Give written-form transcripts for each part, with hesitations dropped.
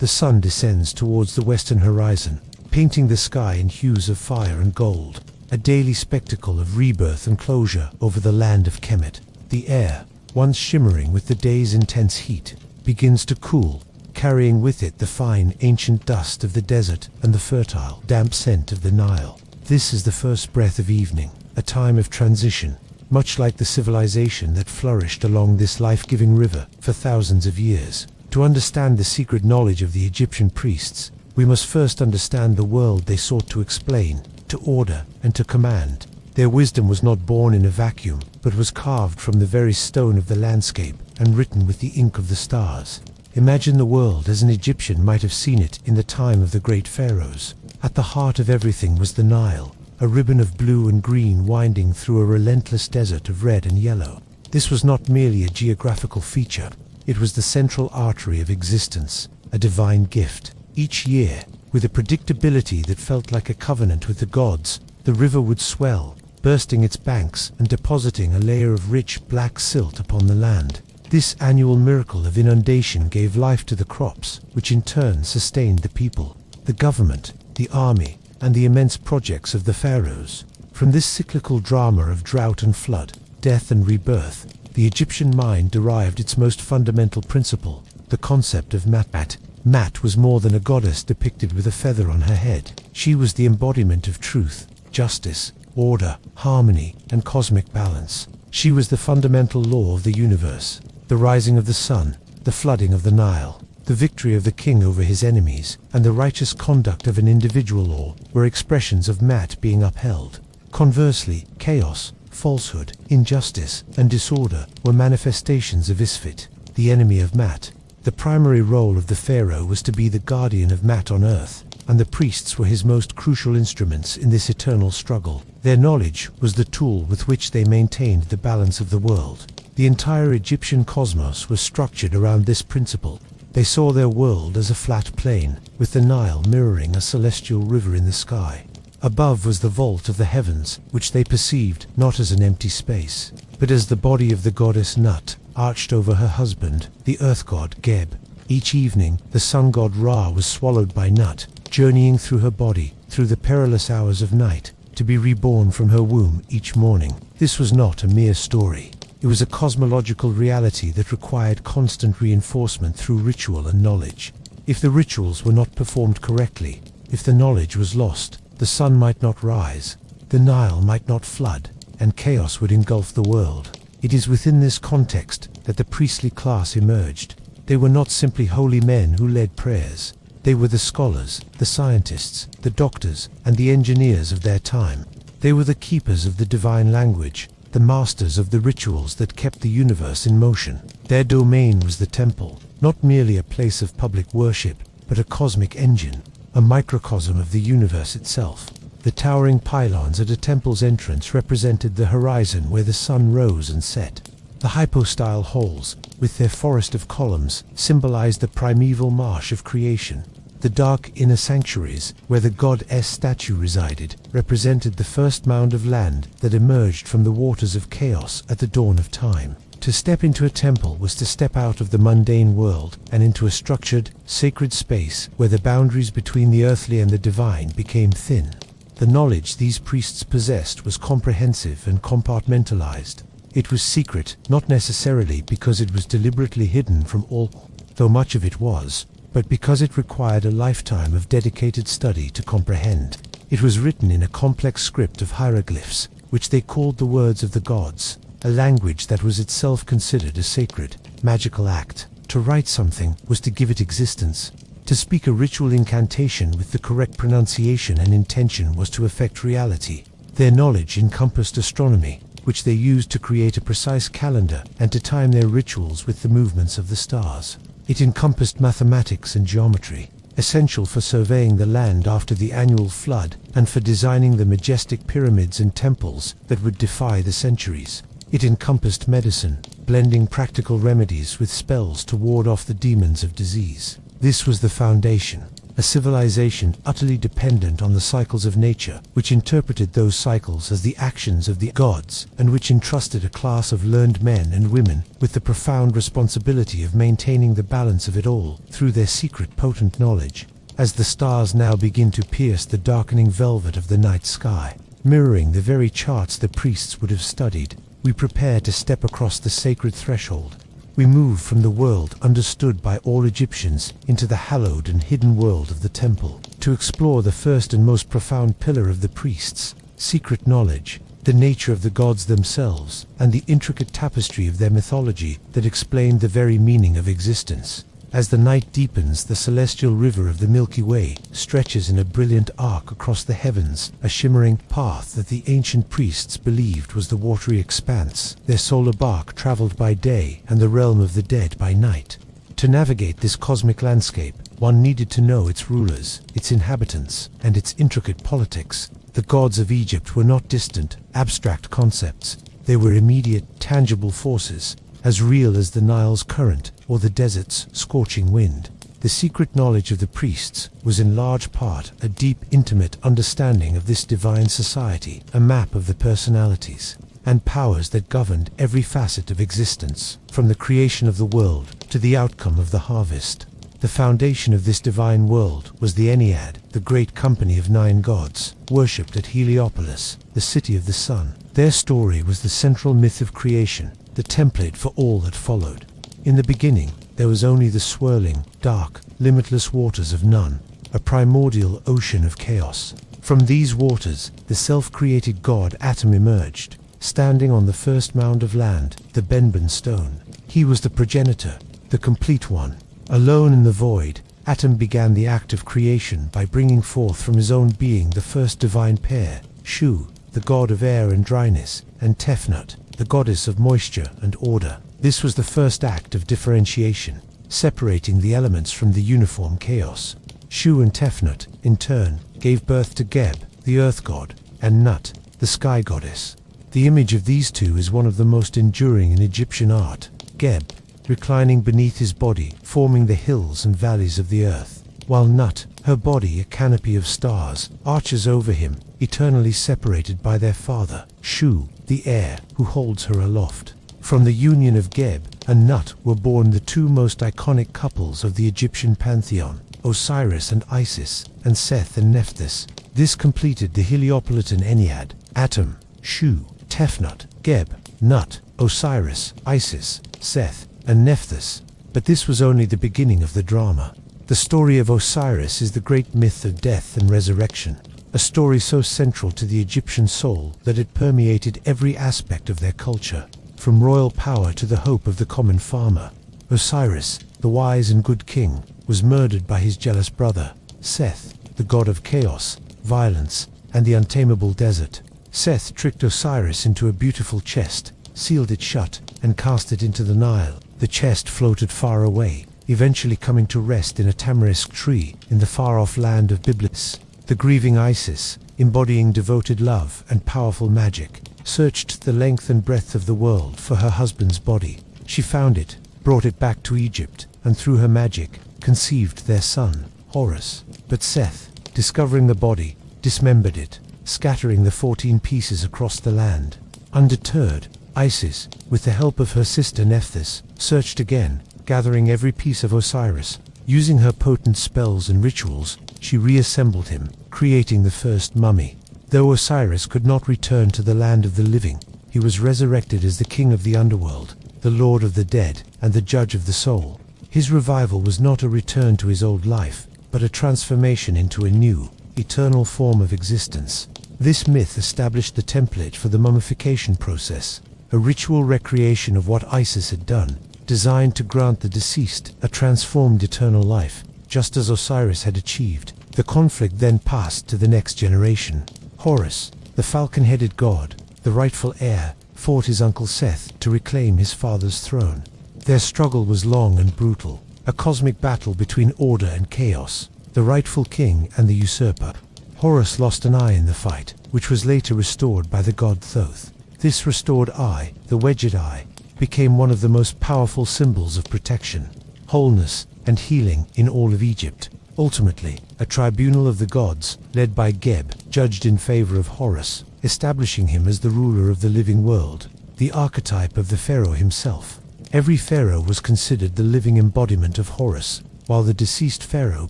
the sun descends towards the western horizon, painting the sky in hues of fire and gold, a daily spectacle of rebirth and closure over the land of Kemet. The air, once shimmering with the day's intense heat, begins to cool, carrying with it the fine, ancient dust of the desert and the fertile, damp scent of the Nile. This is the first breath of evening, a time of transition, much like the civilization that flourished along this life-giving river for thousands of years. To understand the secret knowledge of the Egyptian priests, we must first understand the world they sought to explain, to order, and to command. Their wisdom was not born in a vacuum, but was carved from the very stone of the landscape and written with the ink of the stars. Imagine the world as an Egyptian might have seen it in the time of the great pharaohs. At the heart of everything was the Nile, a ribbon of blue and green winding through a relentless desert of red and yellow. This was not merely a geographical feature. It was the central artery of existence, a divine gift. Each year, with a predictability that felt like a covenant with the gods, the river would swell, bursting its banks and depositing a layer of rich black silt upon the land. This annual miracle of inundation gave life to the crops, which in turn sustained the people, the government, the army, and the immense projects of the pharaohs. From this cyclical drama of drought and flood, death and rebirth, the Egyptian mind derived its most fundamental principle, the concept of Mat. Mat was more than a goddess depicted with a feather on her head. She was the embodiment of truth, justice, order, harmony, and cosmic balance. She was the fundamental law of the universe, the rising of the sun, the flooding of the Nile, the victory of the king over his enemies, and the righteous conduct of an individual law were expressions of Mat being upheld. Conversely, chaos, falsehood, injustice, and disorder were manifestations of Isfit, the enemy of Mat. The primary role of the pharaoh was to be the guardian of Mat on earth, and the priests were his most crucial instruments in this eternal struggle. Their knowledge was the tool with which they maintained the balance of the world. The entire Egyptian cosmos was structured around this principle. They saw their world as a flat plain, with the Nile mirroring a celestial river in the sky. Above was the vault of the heavens, which they perceived not as an empty space, but as the body of the goddess Nut, arched over her husband, the earth god Geb. Each evening, the sun god Ra was swallowed by Nut, journeying through her body, through the perilous hours of night, to be reborn from her womb each morning. This was not a mere story. It was a cosmological reality that required constant reinforcement through ritual and knowledge. If the rituals were not performed correctly, if the knowledge was lost, the sun might not rise, the Nile might not flood, and chaos would engulf the world. It is within this context that the priestly class emerged. They were not simply holy men who led prayers. They were the scholars, the scientists, the doctors, and the engineers of their time. They were the keepers of the divine language, the masters of the rituals that kept the universe in motion. Their domain was the temple, not merely a place of public worship, but a cosmic engine, a microcosm of the universe itself. The towering pylons at a temple's entrance represented the horizon where the sun rose and set. The hypostyle halls, with their forest of columns, symbolized the primeval marsh of creation. The dark inner sanctuaries, where the goddess statue resided, represented the first mound of land that emerged from the waters of chaos at the dawn of time. To step into a temple was to step out of the mundane world and into a structured, sacred space where the boundaries between the earthly and the divine became thin. The knowledge these priests possessed was comprehensive and compartmentalized. It was secret, not necessarily because it was deliberately hidden from all, though much of it was, but because it required a lifetime of dedicated study to comprehend. It was written in a complex script of hieroglyphs, which they called the words of the gods, a language that was itself considered a sacred, magical act. To write something was to give it existence. To speak a ritual incantation with the correct pronunciation and intention was to affect reality. Their knowledge encompassed astronomy, which they used to create a precise calendar and to time their rituals with the movements of the stars. It encompassed mathematics and geometry, essential for surveying the land after the annual flood and for designing the majestic pyramids and temples that would defy the centuries. It encompassed medicine, blending practical remedies with spells to ward off the demons of disease. This was the foundation, a a civilization utterly dependent on the cycles of nature, which interpreted those cycles as the actions of the gods, and which entrusted a class of learned men and women with the profound responsibility of maintaining the balance of it all through their secret potent knowledge. As the stars now begin to pierce the darkening velvet of the night sky, mirroring the very charts the priests would have studied, we prepare to step across the sacred threshold. We move from the world understood by all Egyptians into the hallowed and hidden world of the temple, to explore the first and most profound pillar of the priests, secret knowledge, the nature of the gods themselves, and the intricate tapestry of their mythology that explained the very meaning of existence. As the night deepens, the celestial river of the Milky Way stretches in a brilliant arc across the heavens, a shimmering path that the ancient priests believed was the watery expanse, their solar bark traveled by day and the realm of the dead by night. To navigate this cosmic landscape, one needed to know its rulers, its inhabitants, and its intricate politics. The gods of Egypt were not distant, abstract concepts. They were immediate, tangible forces, as real as the Nile's current or the desert's scorching wind. The secret knowledge of the priests was in large part a deep, intimate understanding of this divine society, a map of the personalities and powers that governed every facet of existence, from the creation of the world to the outcome of the harvest. The foundation of this divine world was the Ennead, the great company of 9 gods, worshipped at Heliopolis, the city of the sun. Their story was the central myth of creation, the template for all that followed. In the beginning, there was only the swirling, dark, limitless waters of Nun, a primordial ocean of chaos. From these waters, the self-created god Atum emerged, standing on the first mound of land, the Benben stone. He was the progenitor, the complete one. Alone in the void, Atum began the act of creation by bringing forth from his own being the first divine pair, Shu, the god of air and dryness, and Tefnut, the goddess of moisture and order. This was the first act of differentiation, separating the elements from the uniform chaos. Shu and Tefnut, in turn, gave birth to Geb, the earth god, and Nut, the sky goddess. The image of these two is one of the most enduring in Egyptian art. Geb, reclining beneath his body, forming the hills and valleys of the earth, while Nut, her body a canopy of stars, arches over him, eternally separated by their father, Shu, the air, who holds her aloft. From the union of Geb and Nut were born the 2 most iconic couples of the Egyptian pantheon, Osiris and Isis, and Seth and Nephthys. This completed the Heliopolitan Ennead: Atum, Shu, Tefnut, Geb, Nut, Osiris, Isis, Seth, and Nephthys. But this was only the beginning of the drama. The story of Osiris is the great myth of death and resurrection, a story so central to the Egyptian soul that it permeated every aspect of their culture, from royal power to the hope of the common farmer. Osiris, the wise and good king, was murdered by his jealous brother, Seth, the god of chaos, violence, and the untamable desert. Seth tricked Osiris into a beautiful chest, sealed it shut, and cast it into the Nile. The chest floated far away, eventually coming to rest in a tamarisk tree in the far-off land of Byblis. The grieving Isis, embodying devoted love and powerful magic, searched the length and breadth of the world for her husband's body. She found it, brought it back to Egypt, and through her magic, conceived their son, Horus. But Seth, discovering the body, dismembered it, scattering the 14 pieces across the land. Undeterred, Isis, with the help of her sister Nephthys, searched again, gathering every piece of Osiris. Using her potent spells and rituals, she reassembled him, creating the first mummy. Though Osiris could not return to the land of the living, he was resurrected as the king of the underworld, the lord of the dead, and the judge of the soul. His revival was not a return to his old life, but a transformation into a new, eternal form of existence. This myth established the template for the mummification process, a ritual recreation of what Isis had done, designed to grant the deceased a transformed eternal life, just as Osiris had achieved. The conflict then passed to the next generation. Horus, the falcon-headed god, the rightful heir, fought his uncle Seth to reclaim his father's throne. Their struggle was long and brutal, a cosmic battle between order and chaos, the rightful king and the usurper. Horus lost an eye in the fight, which was later restored by the god Thoth. This restored eye, the wedged eye, became one of the most powerful symbols of protection, wholeness, and healing in all of Egypt. Ultimately, a tribunal of the gods, led by Geb, judged in favor of Horus, establishing him as the ruler of the living world, the archetype of the pharaoh himself. Every pharaoh was considered the living embodiment of Horus, while the deceased pharaoh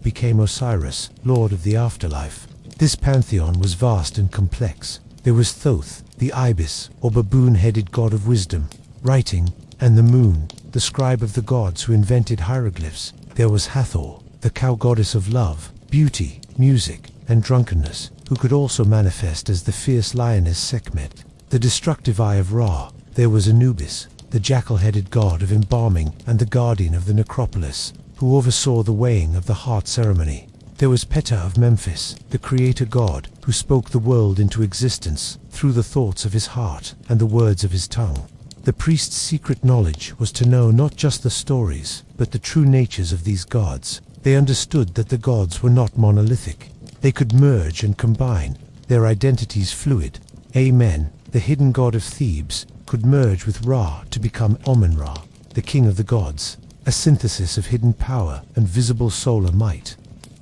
became Osiris, lord of the afterlife. This pantheon was vast and complex. There was Thoth, the ibis, or baboon-headed god of wisdom, writing, and the moon, the scribe of the gods who invented hieroglyphs. There was Hathor, the cow goddess of love, beauty, music, and drunkenness, who could also manifest as the fierce lioness Sekhmet, the destructive eye of Ra. There was Anubis, the jackal-headed god of embalming and the guardian of the necropolis, who oversaw the weighing of the heart ceremony. There was Ptah of Memphis, the creator god, who spoke the world into existence through the thoughts of his heart and the words of his tongue. The priest's secret knowledge was to know not just the stories, but the true natures of these gods. They understood that the gods were not monolithic. They could merge and combine, their identities fluid. Amen, the hidden god of Thebes, could merge with Ra to become Amun-Ra, the king of the gods, a synthesis of hidden power and visible solar might.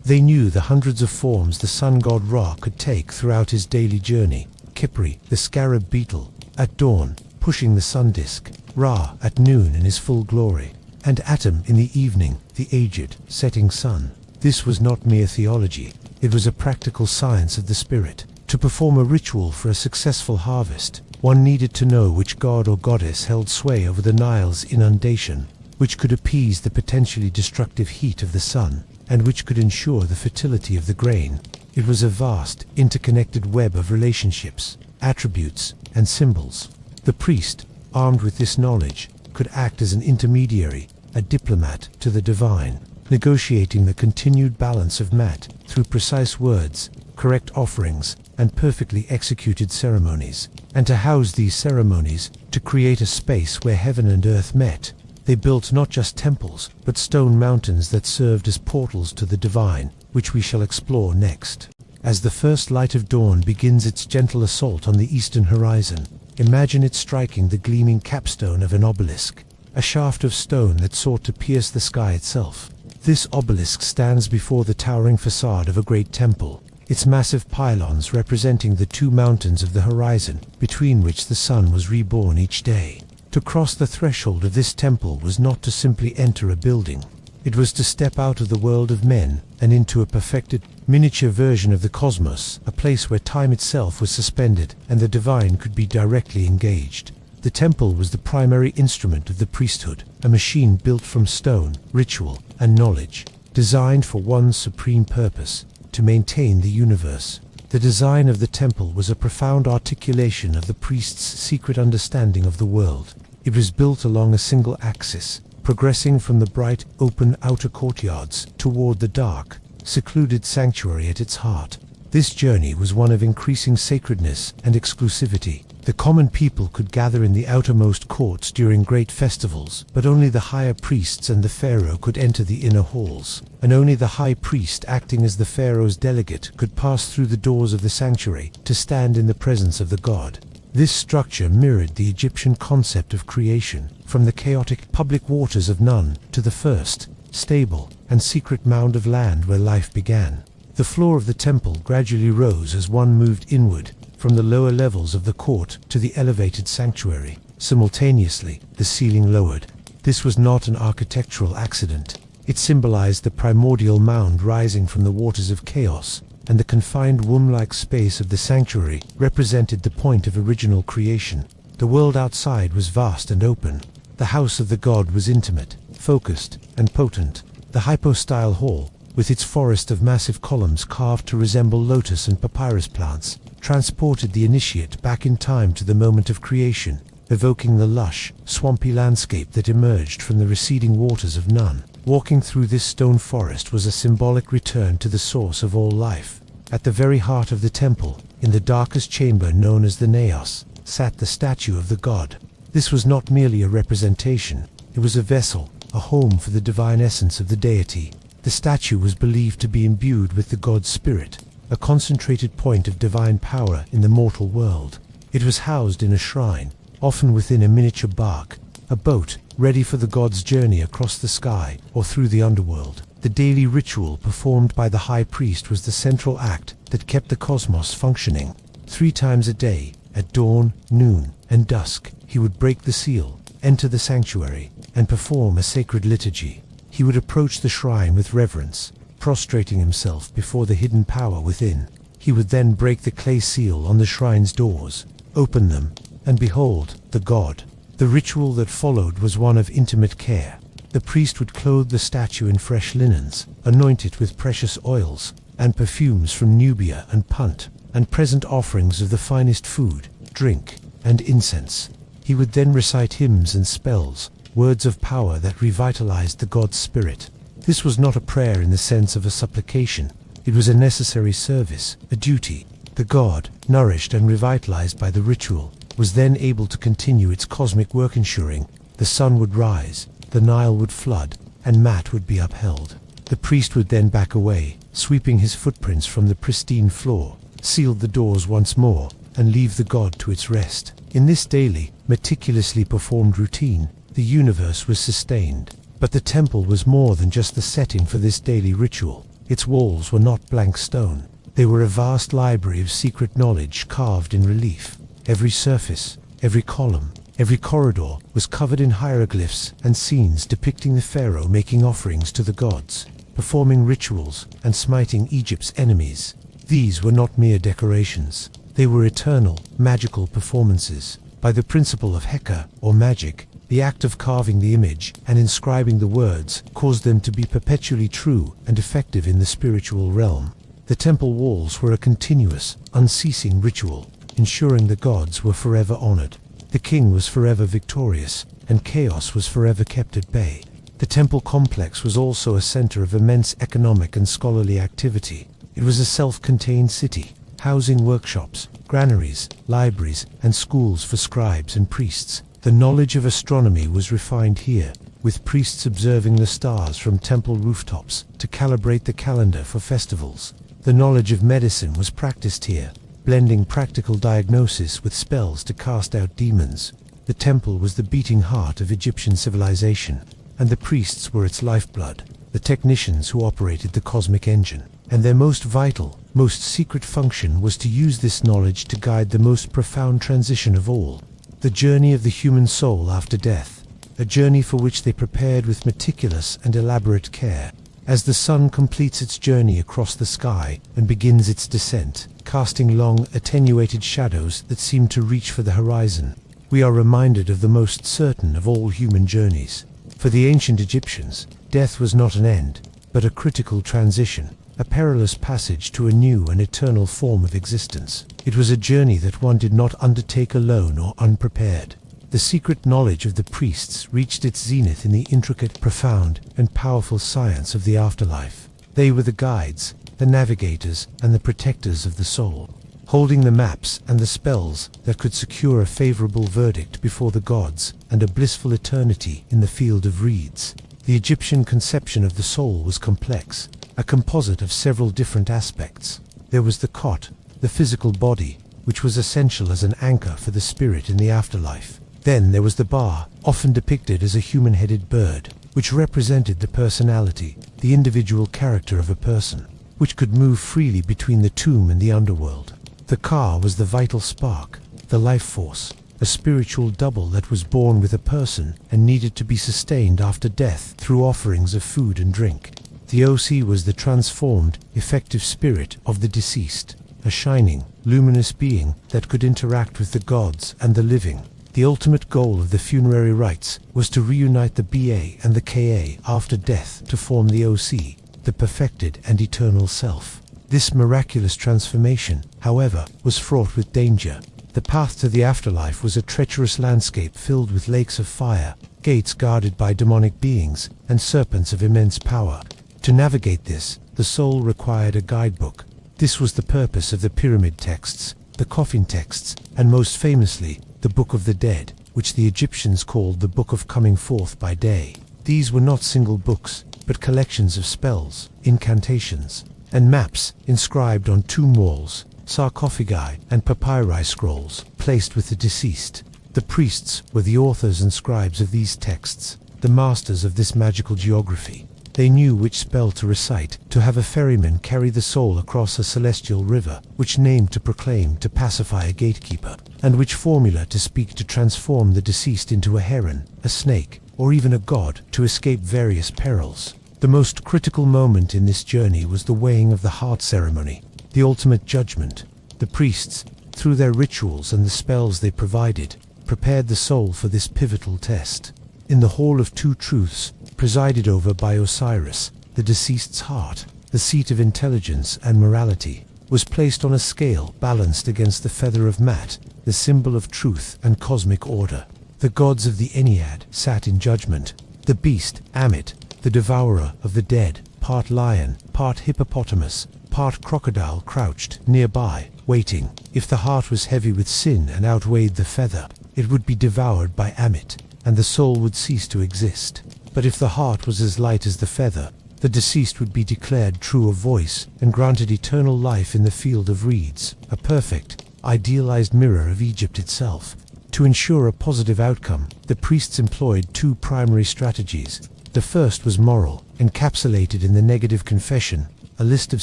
They knew the hundreds of forms the sun god Ra could take throughout his daily journey. Khepri, the scarab beetle, at dawn, pushing the sun disk, Ra at noon in his full glory, and Atum in the evening, the aged, setting sun. This was not mere theology, it was a practical science of the spirit. To perform a ritual for a successful harvest, one needed to know which god or goddess held sway over the Nile's inundation, which could appease the potentially destructive heat of the sun, and which could ensure the fertility of the grain. It was a vast, interconnected web of relationships, attributes, and symbols. The priest, armed with this knowledge, could act as an intermediary, a diplomat to the divine, negotiating the continued balance of Mat through precise words, correct offerings, and perfectly executed ceremonies. And to house these ceremonies, to create a space where heaven and earth met, they built not just temples, but stone mountains that served as portals to the divine, which we shall explore next. As the first light of dawn begins its gentle assault on the eastern horizon, imagine it striking the gleaming capstone of an obelisk, a shaft of stone that sought to pierce the sky itself. This obelisk stands before the towering facade of a great temple, its massive pylons representing the two mountains of the horizon, between which the sun was reborn each day. To cross the threshold of this temple was not to simply enter a building. It was to step out of the world of men and into a perfected, miniature version of the cosmos, a place where time itself was suspended and the divine could be directly engaged. The temple was the primary instrument of the priesthood, a machine built from stone, ritual, and knowledge, designed for one supreme purpose: to maintain the universe. The design of the temple was a profound articulation of the priest's secret understanding of the world. It was built along a single axis, progressing from the bright, open outer courtyards toward the dark, secluded sanctuary at its heart. This journey was one of increasing sacredness and exclusivity. The common people could gather in the outermost courts during great festivals, but only the higher priests and the pharaoh could enter the inner halls, and only the high priest, acting as the pharaoh's delegate, could pass through the doors of the sanctuary to stand in the presence of the god. This structure mirrored the Egyptian concept of creation, from the chaotic public waters of Nun to the first, stable, and secret mound of land where life began. The floor of the temple gradually rose as one moved inward, from the lower levels of the court to the elevated sanctuary. Simultaneously, the ceiling lowered. This was not an architectural accident. It symbolized the primordial mound rising from the waters of chaos, and the confined womb-like space of the sanctuary represented the point of original creation. The world outside was vast and open. The house of the god was intimate, focused, and potent. The hypostyle hall, with its forest of massive columns carved to resemble lotus and papyrus plants, transported the initiate back in time to the moment of creation, evoking the lush, swampy landscape that emerged from the receding waters of Nun. Walking through this stone forest was a symbolic return to the source of all life. At the very heart of the temple, in the darkest chamber known as the Naos, sat the statue of the god. This was not merely a representation, it was a vessel, a home for the divine essence of the deity. The statue was believed to be imbued with the god's spirit, a concentrated point of divine power in the mortal world. It was housed in a shrine, often within a miniature bark, a boat ready for the god's journey across the sky or through the underworld. The daily ritual performed by the high priest was the central act that kept the cosmos functioning. 3 times a day, at dawn, noon, and dusk, he would break the seal, enter the sanctuary, and perform a sacred liturgy. He would approach the shrine with reverence, prostrating himself before the hidden power within. He would then break the clay seal on the shrine's doors, open them, and behold, the god. The ritual that followed was one of intimate care. The priest would clothe the statue in fresh linens, anoint it with precious oils, and perfumes from Nubia and Punt, and present offerings of the finest food, drink, and incense. He would then recite hymns and spells, words of power that revitalized the god's spirit. This was not a prayer in the sense of a supplication. It was a necessary service, a duty. The god, nourished and revitalized by the ritual, was then able to continue its cosmic work, ensuring the sun would rise, the Nile would flood, and Mat would be upheld. The priest would then back away, sweeping his footprints from the pristine floor, seal the doors once more, and leave the god to its rest. In this daily, meticulously performed routine, the universe was sustained. But the temple was more than just the setting for this daily ritual. Its walls were not blank stone. They were a vast library of secret knowledge carved in relief. Every surface, every column, every corridor was covered in hieroglyphs and scenes depicting the pharaoh making offerings to the gods, performing rituals, and smiting Egypt's enemies. These were not mere decorations. They were eternal, magical performances. By the principle of Heka, or magic, the act of carving the image and inscribing the words caused them to be perpetually true and effective in the spiritual realm. The temple walls were a continuous, unceasing ritual, ensuring the gods were forever honored. The king was forever victorious, and chaos was forever kept at bay. The temple complex was also a center of immense economic and scholarly activity. It was a self-contained city, housing workshops, granaries, libraries, and schools for scribes and priests. The knowledge of astronomy was refined here, with priests observing the stars from temple rooftops to calibrate the calendar for festivals. The knowledge of medicine was practiced here, blending practical diagnosis with spells to cast out demons. The temple was the beating heart of Egyptian civilization, and the priests were its lifeblood, the technicians who operated the cosmic engine. And their most vital, most secret function was to use this knowledge to guide the most profound transition of all, the journey of the human soul after death, a journey for which they prepared with meticulous and elaborate care. As the sun completes its journey across the sky and begins its descent, casting long, attenuated shadows that seem to reach for the horizon, we are reminded of the most certain of all human journeys. For the ancient Egyptians, death was not an end, but a critical transition, a perilous passage to a new and eternal form of existence. It was a journey that one did not undertake alone or unprepared. The secret knowledge of the priests reached its zenith in the intricate, profound, and powerful science of the afterlife. They were the guides, the navigators, and the protectors of the soul, holding the maps and the spells that could secure a favorable verdict before the gods and a blissful eternity in the field of reeds. The Egyptian conception of the soul was complex, a composite of several different aspects. There was the Kot, the physical body, which was essential as an anchor for the spirit in the afterlife. Then there was the Ba, often depicted as a human-headed bird, which represented the personality, the individual character of a person, which could move freely between the tomb and the underworld. The Ka was the vital spark, the life force, a spiritual double that was born with a person and needed to be sustained after death through offerings of food and drink. The Osi was the transformed, effective spirit of the deceased, a shining, luminous being that could interact with the gods and the living. The ultimate goal of the funerary rites was to reunite the Ba and the Ka after death to form the Osi, the perfected and eternal self. This miraculous transformation, however, was fraught with danger. The path to the afterlife was a treacherous landscape filled with lakes of fire, gates guarded by demonic beings, and serpents of immense power. To navigate this, the soul required a guidebook. This was the purpose of the pyramid texts, the coffin texts, and most famously, the Book of the Dead, which the Egyptians called the Book of Coming Forth by Day. These were not single books, but collections of spells, incantations, and maps inscribed on tomb walls, sarcophagi, and papyri scrolls placed with the deceased. The priests were the authors and scribes of these texts, the masters of this magical geography. They knew which spell to recite, to have a ferryman carry the soul across a celestial river, which name to proclaim to pacify a gatekeeper, and which formula to speak to transform the deceased into a heron, a snake, or even a god to escape various perils. The most critical moment in this journey was the weighing of the heart ceremony, the ultimate judgment. The priests, through their rituals and the spells they provided, prepared the soul for this pivotal test. In the Hall of Two Truths, presided over by Osiris, the deceased's heart, the seat of intelligence and morality, was placed on a scale balanced against the feather of Mat, the symbol of truth and cosmic order. The gods of the Ennead sat in judgment. The beast, Amit, the devourer of the dead, part lion, part hippopotamus, part crocodile, crouched nearby, waiting. If the heart was heavy with sin and outweighed the feather, it would be devoured by Amit, and the soul would cease to exist. But if the heart was as light as the feather, the deceased would be declared true of voice and granted eternal life in the field of reeds, a perfect, idealized mirror of Egypt itself. To ensure a positive outcome, the priests employed two primary strategies. The first was moral, encapsulated in the negative confession, a list of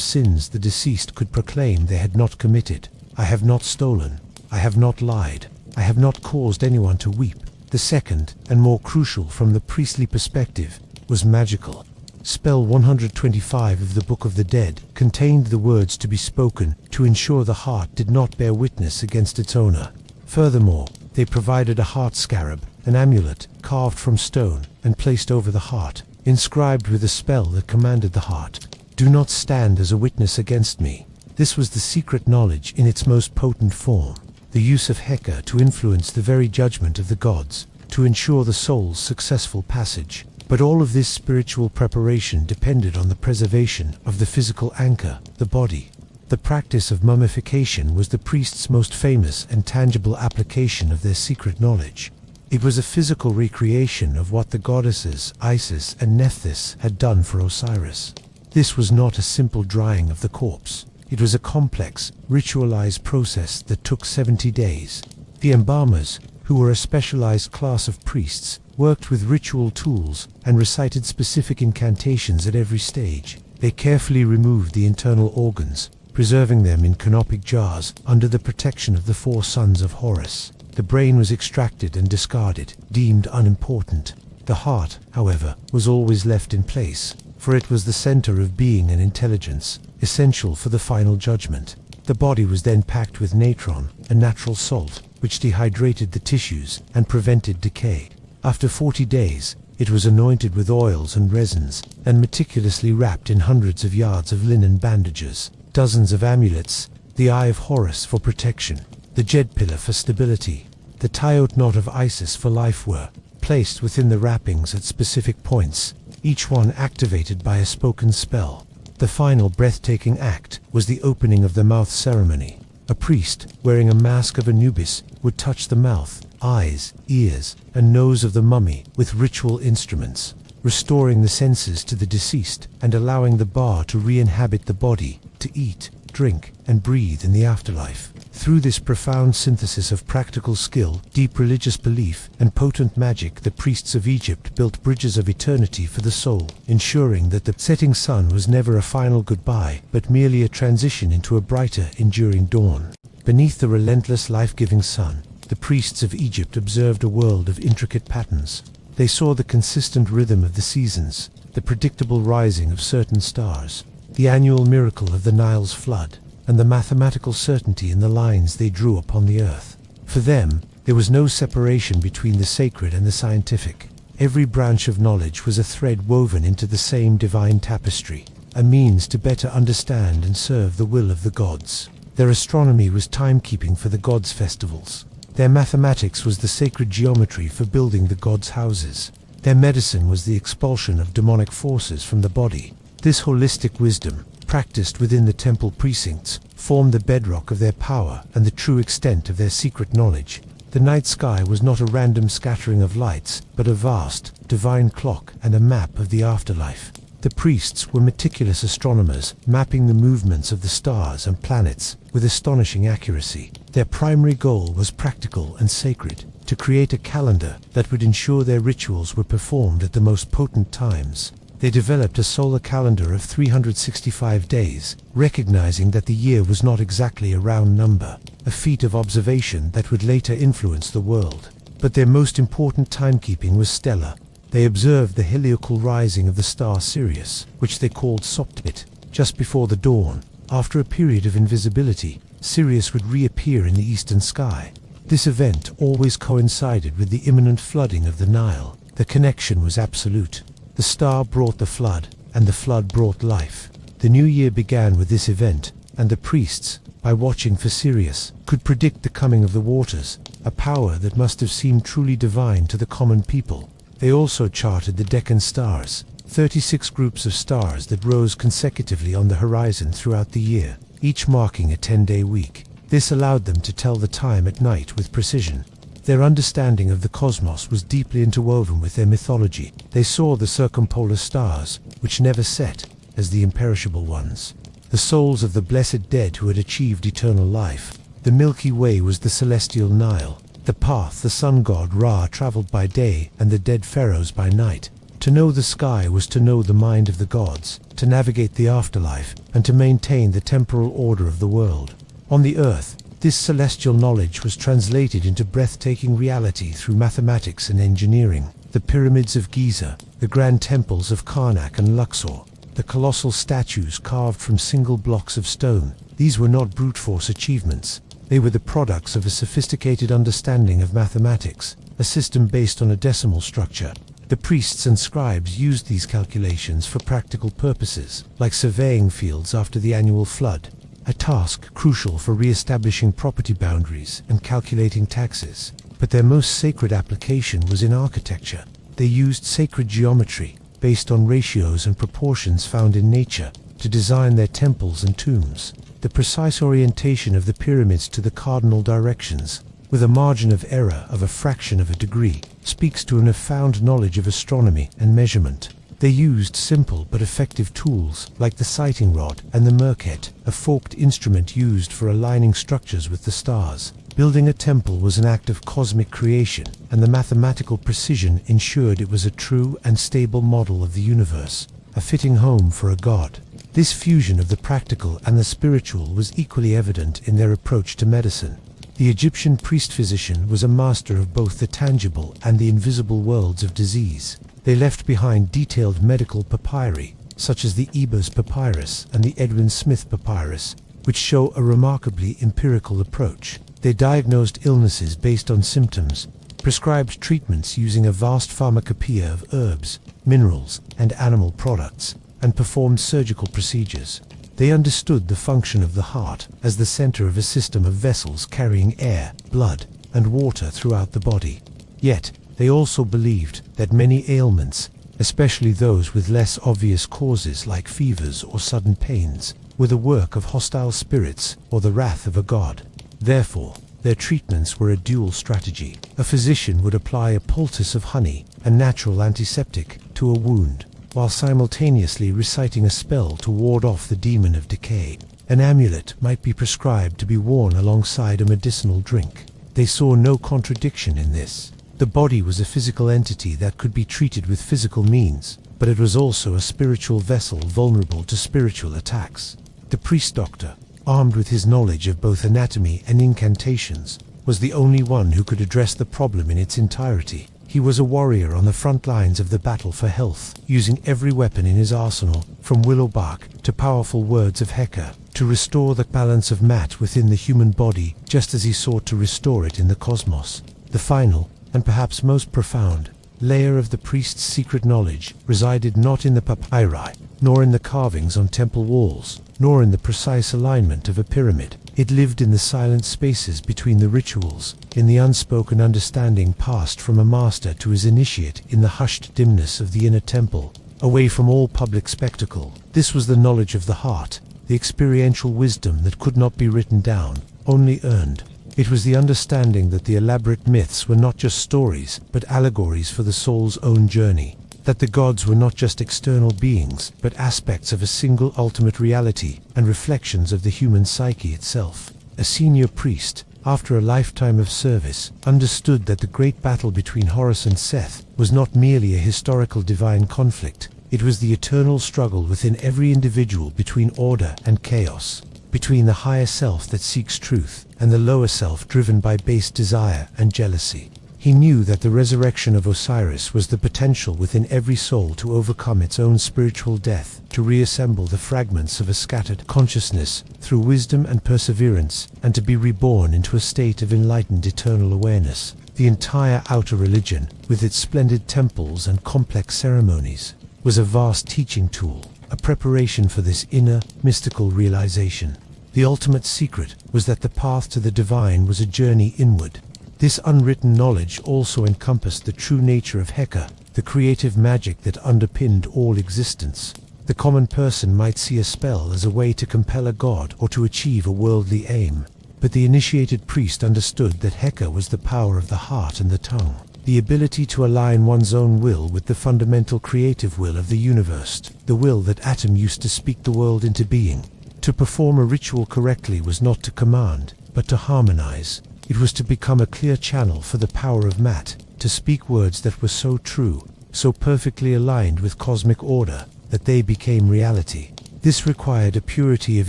sins the deceased could proclaim they had not committed. I have not stolen. I have not lied. I have not caused anyone to weep. The second, and more crucial from the priestly perspective, was magical. Spell 125 of the Book of the Dead contained the words to be spoken to ensure the heart did not bear witness against its owner. Furthermore, they provided a heart scarab, an amulet carved from stone and placed over the heart, inscribed with a spell that commanded the heart, "Do not stand as a witness against me." This was the secret knowledge in its most potent form, the use of Heka to influence the very judgment of the gods, to ensure the soul's successful passage. But all of this spiritual preparation depended on the preservation of the physical anchor, the body. The practice of mummification was the priests' most famous and tangible application of their secret knowledge. It was a physical recreation of what the goddesses Isis and Nephthys had done for Osiris. This was not a simple drying of the corpse. It was a complex, ritualized process that took 70 days. The embalmers, who were a specialized class of priests, worked with ritual tools and recited specific incantations at every stage. They carefully removed the internal organs, preserving them in canopic jars under the protection of the four sons of Horus. The brain was extracted and discarded, deemed unimportant. The heart, however, was always left in place, for it was the center of being and intelligence, essential for the final judgment. The body was then packed with natron, a natural salt, which dehydrated the tissues and prevented decay. After 40 days, it was anointed with oils and resins, and meticulously wrapped in hundreds of yards of linen bandages, dozens of amulets, the Eye of Horus for protection, the Jed pillar for stability, the Tayot knot of Isis for life were placed within the wrappings at specific points, each one activated by a spoken spell. The final breathtaking act was the opening of the mouth ceremony. A priest, wearing a mask of Anubis, would touch the mouth, eyes, ears, and nose of the mummy with ritual instruments, restoring the senses to the deceased and allowing the ba to re-inhabit the body, to eat, drink, and breathe in the afterlife. Through this profound synthesis of practical skill, deep religious belief, and potent magic, the priests of Egypt built bridges of eternity for the soul, ensuring that the setting sun was never a final goodbye, but merely a transition into a brighter, enduring dawn. Beneath the relentless, life-giving sun, the priests of Egypt observed a world of intricate patterns. They saw the consistent rhythm of the seasons, the predictable rising of certain stars, the annual miracle of the Nile's flood, and the mathematical certainty in the lines they drew upon the earth. For them, there was no separation between the sacred and the scientific. Every branch of knowledge was a thread woven into the same divine tapestry, a means to better understand and serve the will of the gods. Their astronomy was timekeeping for the gods' festivals. Their mathematics was the sacred geometry for building the gods' houses. Their medicine was the expulsion of demonic forces from the body. This holistic wisdom, practiced within the temple precincts, formed the bedrock of their power and the true extent of their secret knowledge. The night sky was not a random scattering of lights, but a vast, divine clock and a map of the afterlife. The priests were meticulous astronomers, mapping the movements of the stars and planets with astonishing accuracy. Their primary goal was practical and sacred, to create a calendar that would ensure their rituals were performed at the most potent times. They developed a solar calendar of 365 days, recognizing that the year was not exactly a round number, a feat of observation that would later influence the world. But their most important timekeeping was stellar. They observed the heliacal rising of the star Sirius, which they called Soptbit, just before the dawn. After a period of invisibility, Sirius would reappear in the eastern sky. This event always coincided with the imminent flooding of the Nile. The connection was absolute. The star brought the flood, and the flood brought life. The new year began with this event, and the priests, by watching for Sirius, could predict the coming of the waters, a power that must have seemed truly divine to the common people. They also charted the Deccan stars, 36 groups of stars that rose consecutively on the horizon throughout the year, each marking a 10-day week. This allowed them to tell the time at night with precision. Their understanding of the cosmos was deeply interwoven with their mythology. They saw the circumpolar stars, which never set, as the imperishable ones, the souls of the blessed dead who had achieved eternal life. The Milky Way was the celestial Nile, the path the sun god Ra traveled by day and the dead pharaohs by night. To know the sky was to know the mind of the gods, to navigate the afterlife, and to maintain the temporal order of the world. On the earth, this celestial knowledge was translated into breathtaking reality through mathematics and engineering. The pyramids of Giza, the grand temples of Karnak and Luxor, the colossal statues carved from single blocks of stone, these were not brute force achievements. They were the products of a sophisticated understanding of mathematics, a system based on a decimal structure. The priests and scribes used these calculations for practical purposes, like surveying fields after the annual flood, a task crucial for re-establishing property boundaries and calculating taxes. But their most sacred application was in architecture. They used sacred geometry, based on ratios and proportions found in nature, to design their temples and tombs. The precise orientation of the pyramids to the cardinal directions, with a margin of error of a fraction of a degree, speaks to an profound knowledge of astronomy and measurement. They used simple but effective tools like the sighting rod and the merket, a forked instrument used for aligning structures with the stars. Building a temple was an act of cosmic creation, and the mathematical precision ensured it was a true and stable model of the universe, a fitting home for a god. This fusion of the practical and the spiritual was equally evident in their approach to medicine. The Egyptian priest-physician was a master of both the tangible and the invisible worlds of disease. They left behind detailed medical papyri, such as the Ebers Papyrus and the Edwin Smith Papyrus, which show a remarkably empirical approach. They diagnosed illnesses based on symptoms, prescribed treatments using a vast pharmacopoeia of herbs, minerals, and animal products, and performed surgical procedures. They understood the function of the heart as the center of a system of vessels carrying air, blood, and water throughout the body. Yet, they also believed that many ailments, especially those with less obvious causes like fevers or sudden pains, were the work of hostile spirits or the wrath of a god. Therefore, their treatments were a dual strategy. A physician would apply a poultice of honey, a natural antiseptic, to a wound, while simultaneously reciting a spell to ward off the demon of decay. An amulet might be prescribed to be worn alongside a medicinal drink. They saw no contradiction in this. The body was a physical entity that could be treated with physical means, but it was also a spiritual vessel vulnerable to spiritual attacks. The priest doctor, armed with his knowledge of both anatomy and incantations, was the only one who could address the problem in its entirety. He was a warrior on the front lines of the battle for health, using every weapon in his arsenal, from willow bark to powerful words of Heka, to restore the balance of Mat within the human body, just as he sought to restore it in the cosmos. The final, and perhaps most profound, layer of the priest's secret knowledge resided not in the papyri, nor in the carvings on temple walls, nor in the precise alignment of a pyramid. It lived in the silent spaces between the rituals, in the unspoken understanding passed from a master to his initiate in the hushed dimness of the inner temple, away from all public spectacle. This was the knowledge of the heart, the experiential wisdom that could not be written down, only earned. It was the understanding that the elaborate myths were not just stories, but allegories for the soul's own journey, that the gods were not just external beings, but aspects of a single ultimate reality and reflections of the human psyche itself. A senior priest, after a lifetime of service, understood that the great battle between Horus and Seth was not merely a historical divine conflict. It was the eternal struggle within every individual between order and chaos, between the higher self that seeks truth and the lower self driven by base desire and jealousy. He knew that the resurrection of Osiris was the potential within every soul to overcome its own spiritual death, to reassemble the fragments of a scattered consciousness through wisdom and perseverance, and to be reborn into a state of enlightened eternal awareness. The entire outer religion, with its splendid temples and complex ceremonies, was a vast teaching tool, a preparation for this inner, mystical realization. The ultimate secret was that the path to the divine was a journey inward. This unwritten knowledge also encompassed the true nature of Heka, the creative magic that underpinned all existence. The common person might see a spell as a way to compel a god or to achieve a worldly aim, but the initiated priest understood that Heka was the power of the heart and the tongue, the ability to align one's own will with the fundamental creative will of the universe, the will that Atum used to speak the world into being. To perform a ritual correctly was not to command, but to harmonize. It was to become a clear channel for the power of Mat, to speak words that were so true, so perfectly aligned with cosmic order, that they became reality. This required a purity of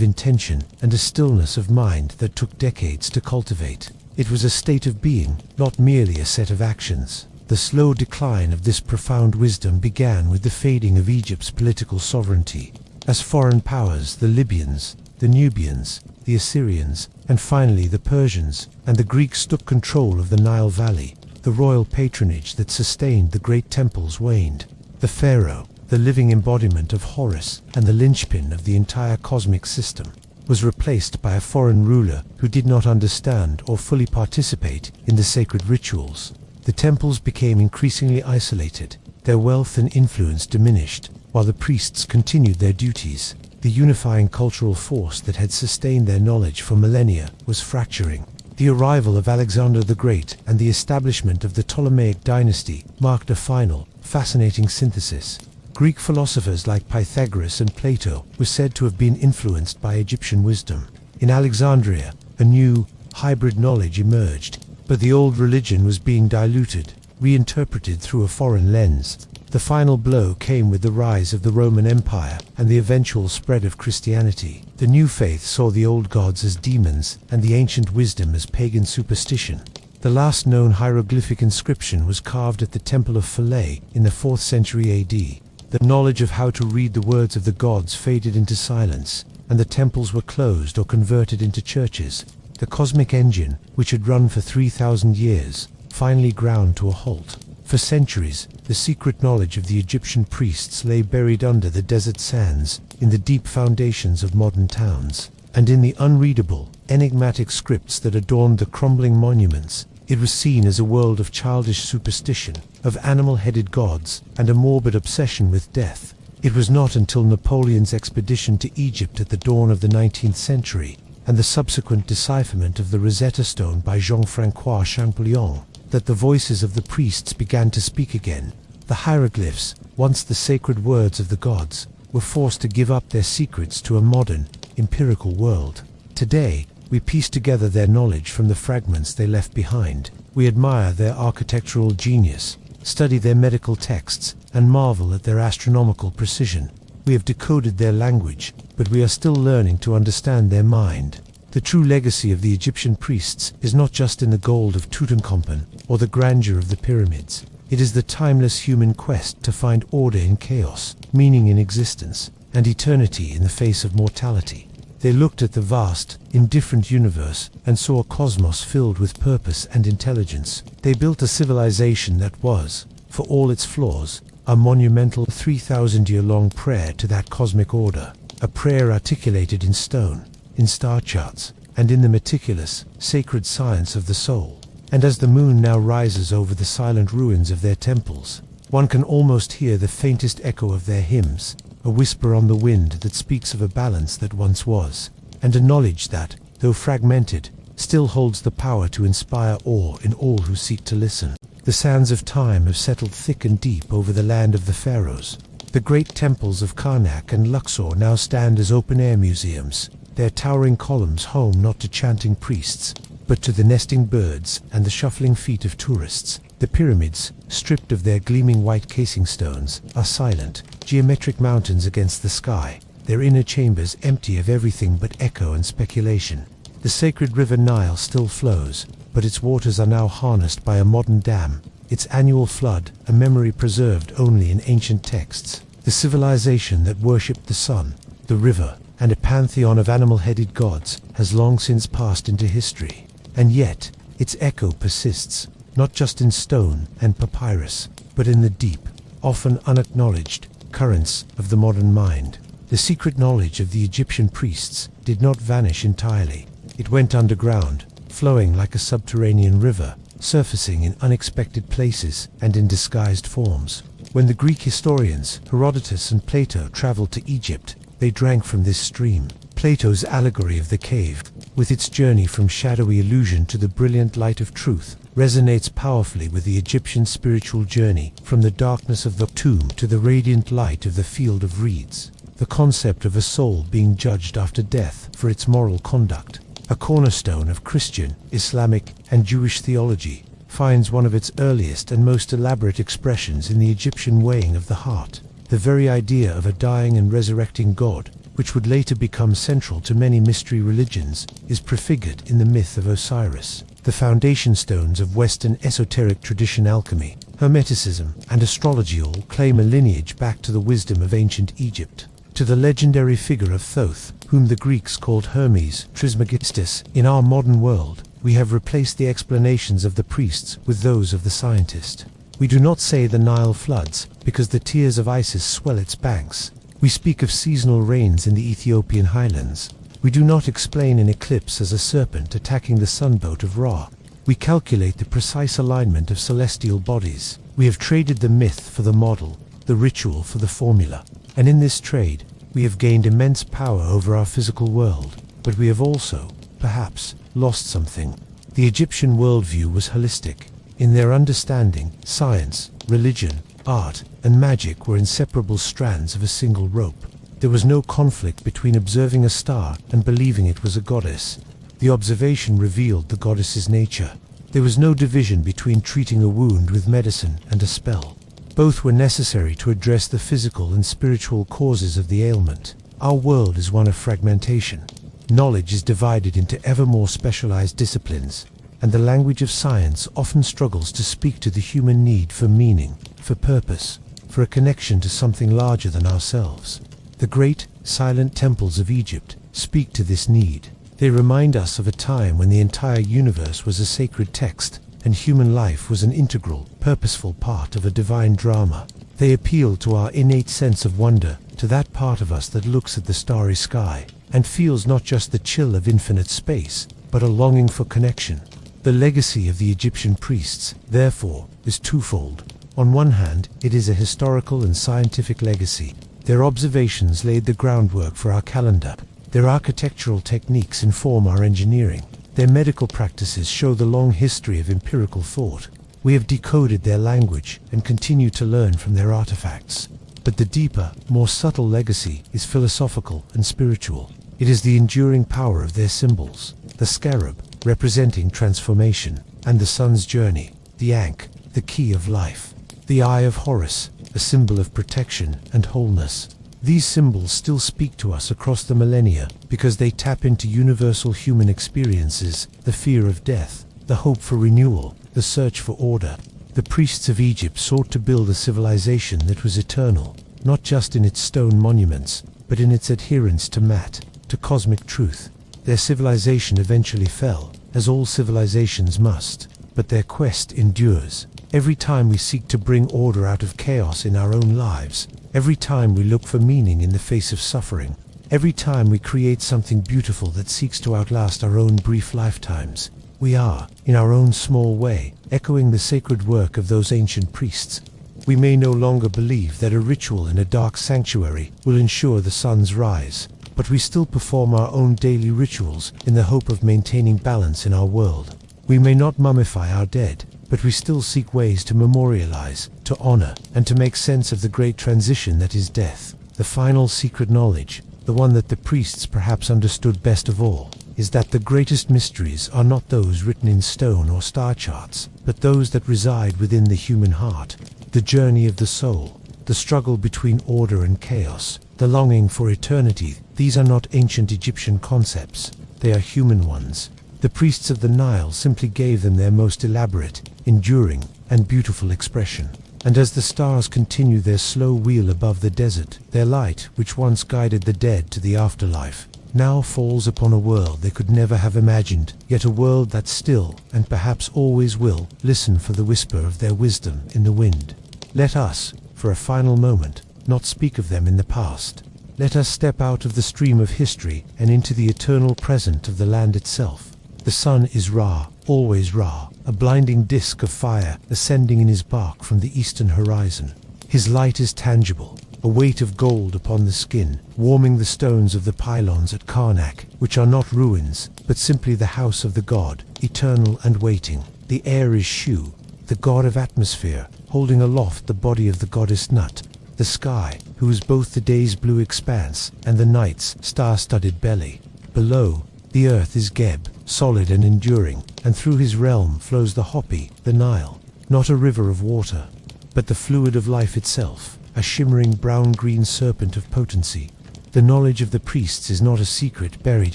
intention and a stillness of mind that took decades to cultivate. It was a state of being, not merely a set of actions. The slow decline of this profound wisdom began with the fading of Egypt's political sovereignty. As foreign powers, the Libyans, the Nubians, the Assyrians, and finally the Persians and the Greeks took control of the Nile Valley, the royal patronage that sustained the great temples waned. The pharaoh, the living embodiment of Horus and the linchpin of the entire cosmic system, was replaced by a foreign ruler who did not understand or fully participate in the sacred rituals. The temples became increasingly isolated, their wealth and influence diminished, while the priests continued their duties. The unifying cultural force that had sustained their knowledge for millennia was fracturing. The arrival of Alexander the Great and the establishment of the Ptolemaic dynasty marked a final, fascinating synthesis. Greek philosophers like Pythagoras and Plato were said to have been influenced by Egyptian wisdom. In Alexandria, a new, hybrid knowledge emerged, but the old religion was being diluted, reinterpreted through a foreign lens. The final blow came with the rise of the Roman Empire and the eventual spread of Christianity. The new faith saw the old gods as demons and the ancient wisdom as pagan superstition. The last known hieroglyphic inscription was carved at the Temple of Philae in the 4th century AD. The knowledge of how to read the words of the gods faded into silence, and the temples were closed or converted into churches. The cosmic engine, which had run for 3,000 years, finally ground to a halt. For centuries, the secret knowledge of the Egyptian priests lay buried under the desert sands, in the deep foundations of modern towns, and in the unreadable, enigmatic scripts that adorned the crumbling monuments. It was seen as a world of childish superstition, of animal-headed gods, and a morbid obsession with death. It was not until Napoleon's expedition to Egypt at the dawn of the 19th century, and the subsequent decipherment of the Rosetta Stone by Jean-François Champollion, that the voices of the priests began to speak again. The hieroglyphs, once the sacred words of the gods, were forced to give up their secrets to a modern, empirical world. Today, we piece together their knowledge from the fragments they left behind. We admire their architectural genius, study their medical texts, and marvel at their astronomical precision. We have decoded their language, but we are still learning to understand their mind. The true legacy of the Egyptian priests is not just in the gold of Tutankhamun or the grandeur of the pyramids. It is the timeless human quest to find order in chaos, meaning in existence, and eternity in the face of mortality. They looked at the vast, indifferent universe and saw a cosmos filled with purpose and intelligence. They built a civilization that was, for all its flaws, a monumental 3,000-year-long prayer to that cosmic order, a prayer articulated in stone, in star charts, and in the meticulous, sacred science of the soul. And as the moon now rises over the silent ruins of their temples, one can almost hear the faintest echo of their hymns, a whisper on the wind that speaks of a balance that once was, and a knowledge that, though fragmented, still holds the power to inspire awe in all who seek to listen. The sands of time have settled thick and deep over the land of the pharaohs. The great temples of Karnak and Luxor now stand as open-air museums, their towering columns home not to chanting priests, but to the nesting birds and the shuffling feet of tourists. The pyramids, stripped of their gleaming white casing stones, are silent, geometric mountains against the sky, their inner chambers empty of everything but echo and speculation. The sacred river Nile still flows, but its waters are now harnessed by a modern dam, its annual flood a memory preserved only in ancient texts. The civilization that worshipped the sun, the river, and a pantheon of animal-headed gods has long since passed into history. And yet, its echo persists, not just in stone and papyrus, but in the deep, often unacknowledged, currents of the modern mind. The secret knowledge of the Egyptian priests did not vanish entirely. It went underground, flowing like a subterranean river, surfacing in unexpected places and in disguised forms. When the Greek historians Herodotus and Plato traveled to Egypt, they drank from this stream. Plato's allegory of the cave, with its journey from shadowy illusion to the brilliant light of truth, resonates powerfully with the Egyptian spiritual journey, from the darkness of the tomb to the radiant light of the field of reeds. The concept of a soul being judged after death for its moral conduct, a cornerstone of Christian, Islamic, and Jewish theology, finds one of its earliest and most elaborate expressions in the Egyptian weighing of the heart. The very idea of a dying and resurrecting God, which would later become central to many mystery religions, is prefigured in the myth of Osiris. The foundation stones of Western esoteric tradition, alchemy, Hermeticism, and astrology all claim a lineage back to the wisdom of ancient Egypt, to the legendary figure of Thoth, whom the Greeks called Hermes Trismegistus. In our modern world, we have replaced the explanations of the priests with those of the scientist. We do not say the Nile floods, because the tears of Isis swell its banks. We speak of seasonal rains in the Ethiopian highlands. We do not explain an eclipse as a serpent attacking the sunboat of Ra. We calculate the precise alignment of celestial bodies. We have traded the myth for the model, the ritual for the formula. And in this trade, we have gained immense power over our physical world. But we have also, perhaps, lost something. The Egyptian worldview was holistic. In their understanding, science, religion, art, and magic were inseparable strands of a single rope. There was no conflict between observing a star and believing it was a goddess. The observation revealed the goddess's nature. There was no division between treating a wound with medicine and a spell. Both were necessary to address the physical and spiritual causes of the ailment. Our world is one of fragmentation. Knowledge is divided into ever more specialized disciplines, and the language of science often struggles to speak to the human need for meaning, for purpose, for a connection to something larger than ourselves. The great, silent temples of Egypt speak to this need. They remind us of a time when the entire universe was a sacred text, and human life was an integral, purposeful part of a divine drama. They appeal to our innate sense of wonder, to that part of us that looks at the starry sky, and feels not just the chill of infinite space, but a longing for connection. The legacy of the Egyptian priests, therefore, is twofold. On one hand, it is a historical and scientific legacy. Their observations laid the groundwork for our calendar. Their architectural techniques inform our engineering. Their medical practices show the long history of empirical thought. We have decoded their language and continue to learn from their artifacts. But the deeper, more subtle legacy is philosophical and spiritual. It is the enduring power of their symbols. The scarab, representing transformation, and the sun's journey, the ankh, the key of life. The eye of Horus, a symbol of protection and wholeness. These symbols still speak to us across the millennia because they tap into universal human experiences, the fear of death, the hope for renewal, the search for order. The priests of Egypt sought to build a civilization that was eternal, not just in its stone monuments, but in its adherence to Mat, to cosmic truth. Their civilization eventually fell, as all civilizations must, but their quest endures. Every time we seek to bring order out of chaos in our own lives, every time we look for meaning in the face of suffering, every time we create something beautiful that seeks to outlast our own brief lifetimes, we are, in our own small way, echoing the sacred work of those ancient priests. We may no longer believe that a ritual in a dark sanctuary will ensure the sun's rise, but we still perform our own daily rituals in the hope of maintaining balance in our world. We may not mummify our dead, but we still seek ways to memorialize, to honor, and to make sense of the great transition that is death. The final secret knowledge, the one that the priests perhaps understood best of all, is that the greatest mysteries are not those written in stone or star charts, but those that reside within the human heart. The journey of the soul, the struggle between order and chaos, the longing for eternity. These are not ancient Egyptian concepts, they are human ones. The priests of the Nile simply gave them their most elaborate, enduring, and beautiful expression. And as the stars continue their slow wheel above the desert, their light, which once guided the dead to the afterlife, now falls upon a world they could never have imagined, yet a world that still, and perhaps always will, listen for the whisper of their wisdom in the wind. Let us, for a final moment, not speak of them in the past. Let us step out of the stream of history and into the eternal present of the land itself. The sun is Ra, always Ra, a blinding disk of fire ascending in his bark from the eastern horizon. His light is tangible, a weight of gold upon the skin, warming the stones of the pylons at Karnak, which are not ruins, but simply the house of the god, eternal and waiting. The air is Shu, the god of atmosphere, holding aloft the body of the goddess Nut. The sky, who is both the day's blue expanse and the night's star-studded belly. Below, the earth is Geb, solid and enduring, and through his realm flows the Hopi, the Nile, not a river of water, but the fluid of life itself, a shimmering brown-green serpent of potency. The knowledge of the priests is not a secret buried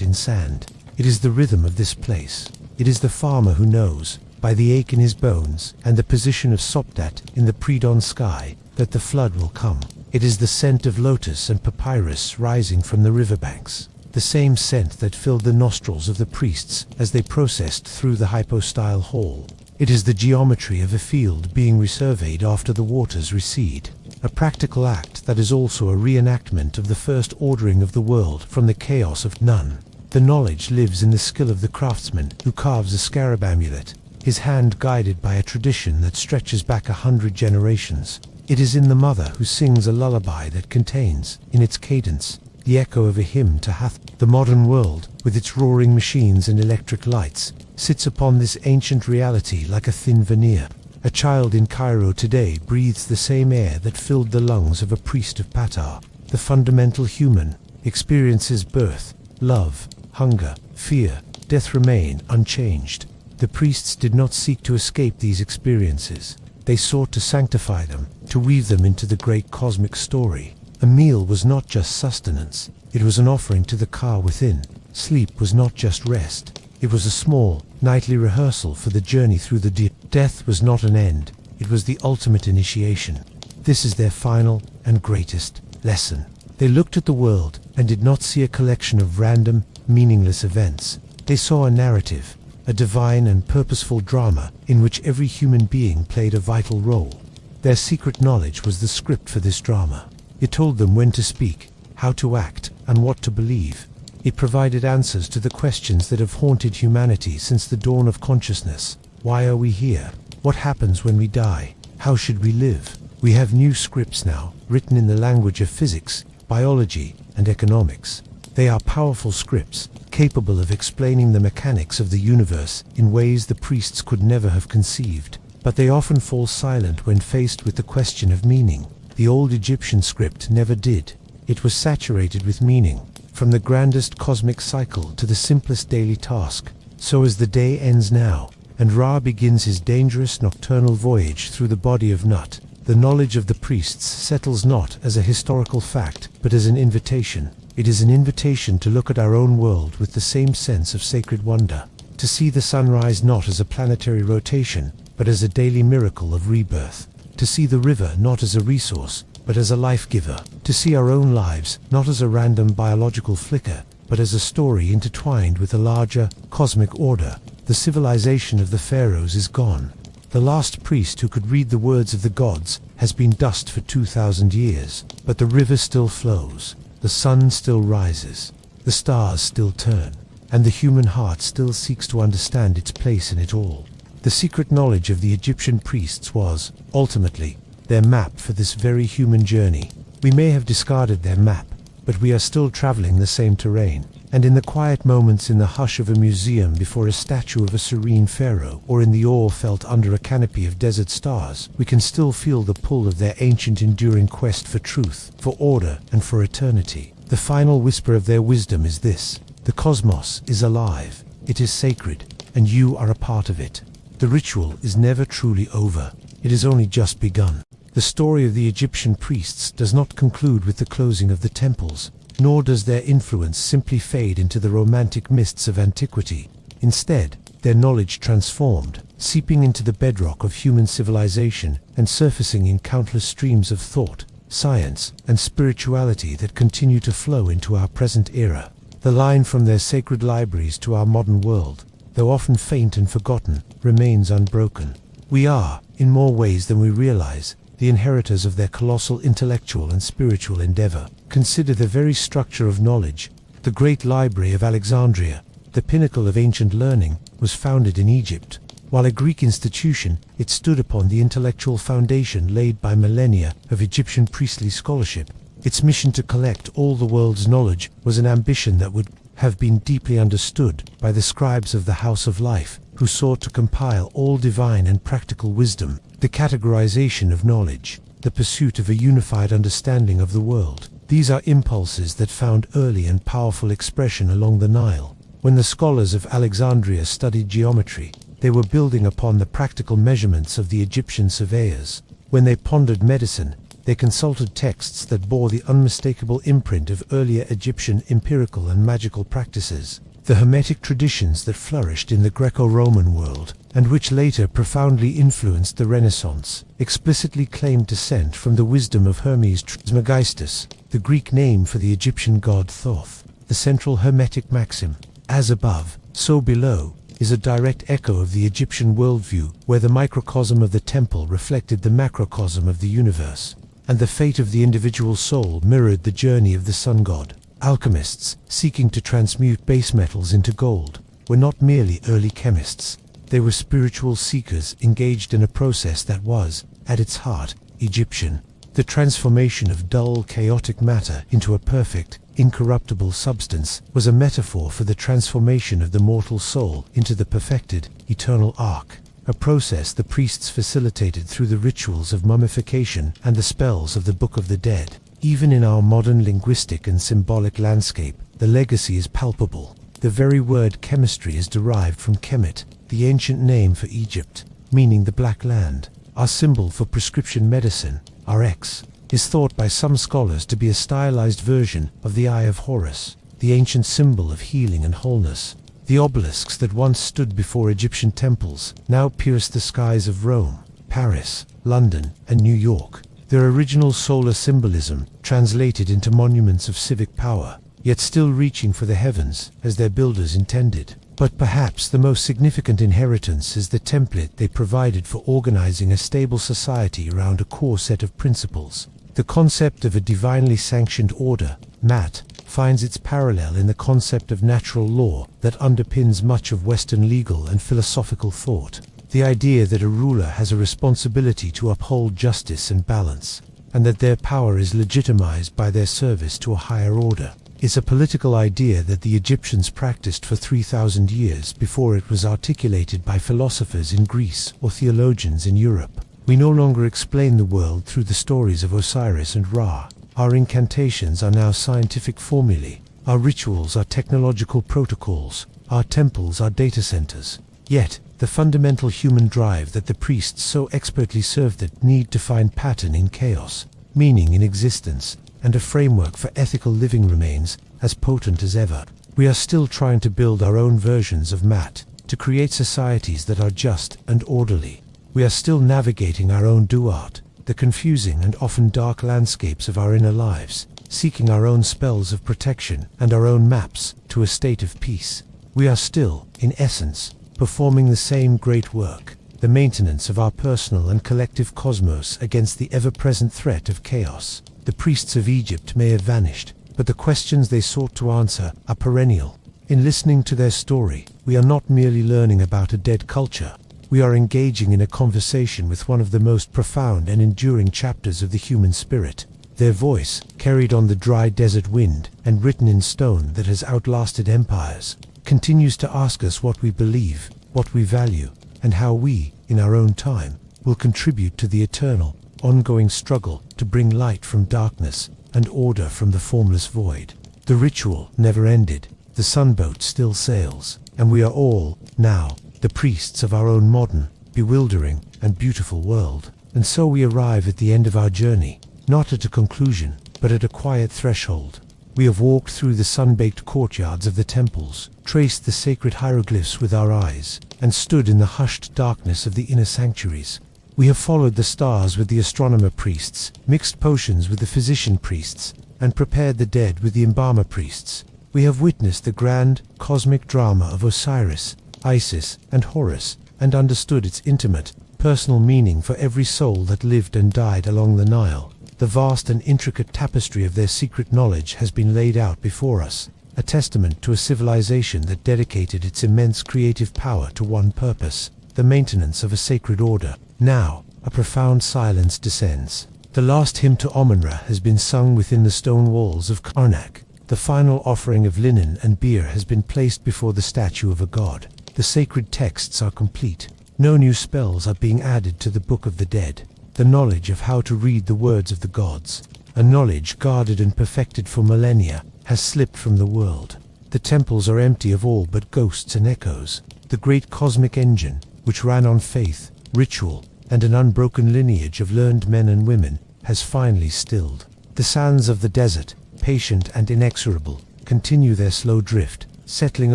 in sand. It is the rhythm of this place. It is the farmer who knows, by the ache in his bones and the position of Sopdat in the pre-dawn sky, that the flood will come. It is the scent of lotus and papyrus rising from the riverbanks, the same scent that filled the nostrils of the priests as they processed through the hypostyle hall. It is the geometry of a field being resurveyed after the waters recede, a practical act that is also a reenactment of the first ordering of the world from the chaos of none. The knowledge lives in the skill of the craftsman who carves a scarab amulet, his hand guided by a tradition that stretches back 100 generations. It is in the mother who sings a lullaby that contains, in its cadence, the echo of a hymn to Hath. The modern world, with its roaring machines and electric lights, sits upon this ancient reality like a thin veneer. A child in Cairo today breathes the same air that filled the lungs of a priest of Patar. The fundamental human experiences birth, love, hunger, fear, death remain unchanged. The priests did not seek to escape these experiences. They sought to sanctify them, to weave them into the great cosmic story. A meal was not just sustenance, it was an offering to the Ka within. Sleep was not just rest, it was a small, nightly rehearsal for the journey through the deep. Death was not an end, it was the ultimate initiation. This is their final and greatest lesson. They looked at the world and did not see a collection of random, meaningless events. They saw a narrative, a divine and purposeful drama in which every human being played a vital role. Their secret knowledge was the script for this drama. It told them when to speak, how to act, and what to believe. It provided answers to the questions that have haunted humanity since the dawn of consciousness. Why are we here? What happens when we die? How should we live? We have new scripts now, written in the language of physics, biology, and economics. They are powerful scripts, capable of explaining the mechanics of the universe in ways the priests could never have conceived. But they often fall silent when faced with the question of meaning. The old Egyptian script never did. It was saturated with meaning, from the grandest cosmic cycle to the simplest daily task. So as the day ends now, and Ra begins his dangerous nocturnal voyage through the body of Nut, the knowledge of the priests settles not as a historical fact, but as an invitation. It is an invitation to look at our own world with the same sense of sacred wonder, to see the sunrise not as a planetary rotation, but as a daily miracle of rebirth, to see the river not as a resource, but as a life-giver, to see our own lives not as a random biological flicker, but as a story intertwined with a larger, cosmic order. The civilization of the pharaohs is gone. The last priest who could read the words of the gods has been dust for 2,000 years, but the river still flows. The sun still rises, the stars still turn, and the human heart still seeks to understand its place in it all. The secret knowledge of the Egyptian priests was, ultimately, their map for this very human journey. We may have discarded their map, but we are still traveling the same terrain, and in the quiet moments in the hush of a museum before a statue of a serene pharaoh, or in the awe felt under a canopy of desert stars, we can still feel the pull of their ancient enduring quest for truth, for order, and for eternity. The final whisper of their wisdom is this: the cosmos is alive, it is sacred, and you are a part of it. The ritual is never truly over, it is only just begun. The story of the Egyptian priests does not conclude with the closing of the temples, nor does their influence simply fade into the romantic mists of antiquity. Instead, their knowledge transformed, seeping into the bedrock of human civilization and surfacing in countless streams of thought, science, and spirituality that continue to flow into our present era. The line from their sacred libraries to our modern world, though often faint and forgotten, remains unbroken. We are, in more ways than we realize, the inheritors of their colossal intellectual and spiritual endeavor. Consider the very structure of knowledge. The great library of Alexandria, the pinnacle of ancient learning, was founded in Egypt. While a Greek institution, it stood upon the intellectual foundation laid by millennia of Egyptian priestly scholarship. Its mission to collect all the world's knowledge was an ambition that would have been deeply understood by the scribes of the House of Life, who sought to compile all divine and practical wisdom. The categorization of knowledge, the pursuit of a unified understanding of the world. These are impulses that found early and powerful expression along the Nile. When the scholars of Alexandria studied geometry, they were building upon the practical measurements of the Egyptian surveyors. When they pondered medicine, they consulted texts that bore the unmistakable imprint of earlier Egyptian empirical and magical practices. The Hermetic traditions that flourished in the Greco-Roman world, and which later profoundly influenced the Renaissance, explicitly claimed descent from the wisdom of Hermes Trismegistus, the Greek name for the Egyptian god Thoth. The central Hermetic maxim, "as above, so below," is a direct echo of the Egyptian worldview, where the microcosm of the temple reflected the macrocosm of the universe, and the fate of the individual soul mirrored the journey of the sun god. Alchemists, seeking to transmute base metals into gold, were not merely early chemists. They were spiritual seekers engaged in a process that was, at its heart, Egyptian. The transformation of dull, chaotic matter into a perfect, incorruptible substance was a metaphor for the transformation of the mortal soul into the perfected, eternal ark, a process the priests facilitated through the rituals of mummification and the spells of the Book of the Dead. Even in our modern linguistic and symbolic landscape, the legacy is palpable. The very word chemistry is derived from Kemet, the ancient name for Egypt, meaning the Black Land. Our symbol for prescription medicine, Rx, is thought by some scholars to be a stylized version of the Eye of Horus, the ancient symbol of healing and wholeness. The obelisks that once stood before Egyptian temples now pierce the skies of Rome, Paris, London, and New York. Their original solar symbolism translated into monuments of civic power, yet still reaching for the heavens as their builders intended. But perhaps the most significant inheritance is the template they provided for organizing a stable society around a core set of principles. The concept of a divinely sanctioned order, Mat, finds its parallel in the concept of natural law that underpins much of Western legal and philosophical thought. The idea that a ruler has a responsibility to uphold justice and balance, and that their power is legitimized by their service to a higher order, is a political idea that the Egyptians practiced for 3,000 years before it was articulated by philosophers in Greece or theologians in Europe. We no longer explain the world through the stories of Osiris and Ra. Our incantations are now scientific formulae, our rituals are technological protocols, our temples are data centers. Yet, the fundamental human drive that the priests so expertly served the need to find pattern in chaos, meaning in existence, and a framework for ethical living remains as potent as ever. We are still trying to build our own versions of Mat, to create societies that are just and orderly. We are still navigating our own duat, the confusing and often dark landscapes of our inner lives, seeking our own spells of protection and our own maps to a state of peace. We are still, in essence, performing the same great work, the maintenance of our personal and collective cosmos against the ever-present threat of chaos. The priests of Egypt may have vanished, but the questions they sought to answer are perennial. In listening to their story, we are not merely learning about a dead culture. We are engaging in a conversation with one of the most profound and enduring chapters of the human spirit. Their voice, carried on the dry desert wind and written in stone that has outlasted empires, continues to ask us what we believe, what we value, and how we, in our own time, will contribute to the eternal, ongoing struggle to bring light from darkness and order from the formless void. The ritual never ended, the sunboat still sails, and we are all, now, the priests of our own modern, bewildering, and beautiful world. And so we arrive at the end of our journey, not at a conclusion, but at a quiet threshold. We have walked through the sun-baked courtyards of the temples, traced the sacred hieroglyphs with our eyes, and stood in the hushed darkness of the inner sanctuaries. We have followed the stars with the astronomer priests, mixed potions with the physician priests, and prepared the dead with the embalmer priests. We have witnessed the grand, cosmic drama of Osiris, Isis, and Horus, and understood its intimate, personal meaning for every soul that lived and died along the Nile. The vast and intricate tapestry of their secret knowledge has been laid out before us, a testament to a civilization that dedicated its immense creative power to one purpose, the maintenance of a sacred order. Now, a profound silence descends. The last hymn to Amun-Ra has been sung within the stone walls of Karnak. The final offering of linen and beer has been placed before the statue of a god. The sacred texts are complete. No new spells are being added to the Book of the Dead. The knowledge of how to read the words of the gods, a knowledge guarded and perfected for millennia, has slipped from the world. The temples are empty of all but ghosts and echoes. The great cosmic engine, which ran on faith, ritual, and an unbroken lineage of learned men and women, has finally stilled. The sands of the desert, patient and inexorable, continue their slow drift, settling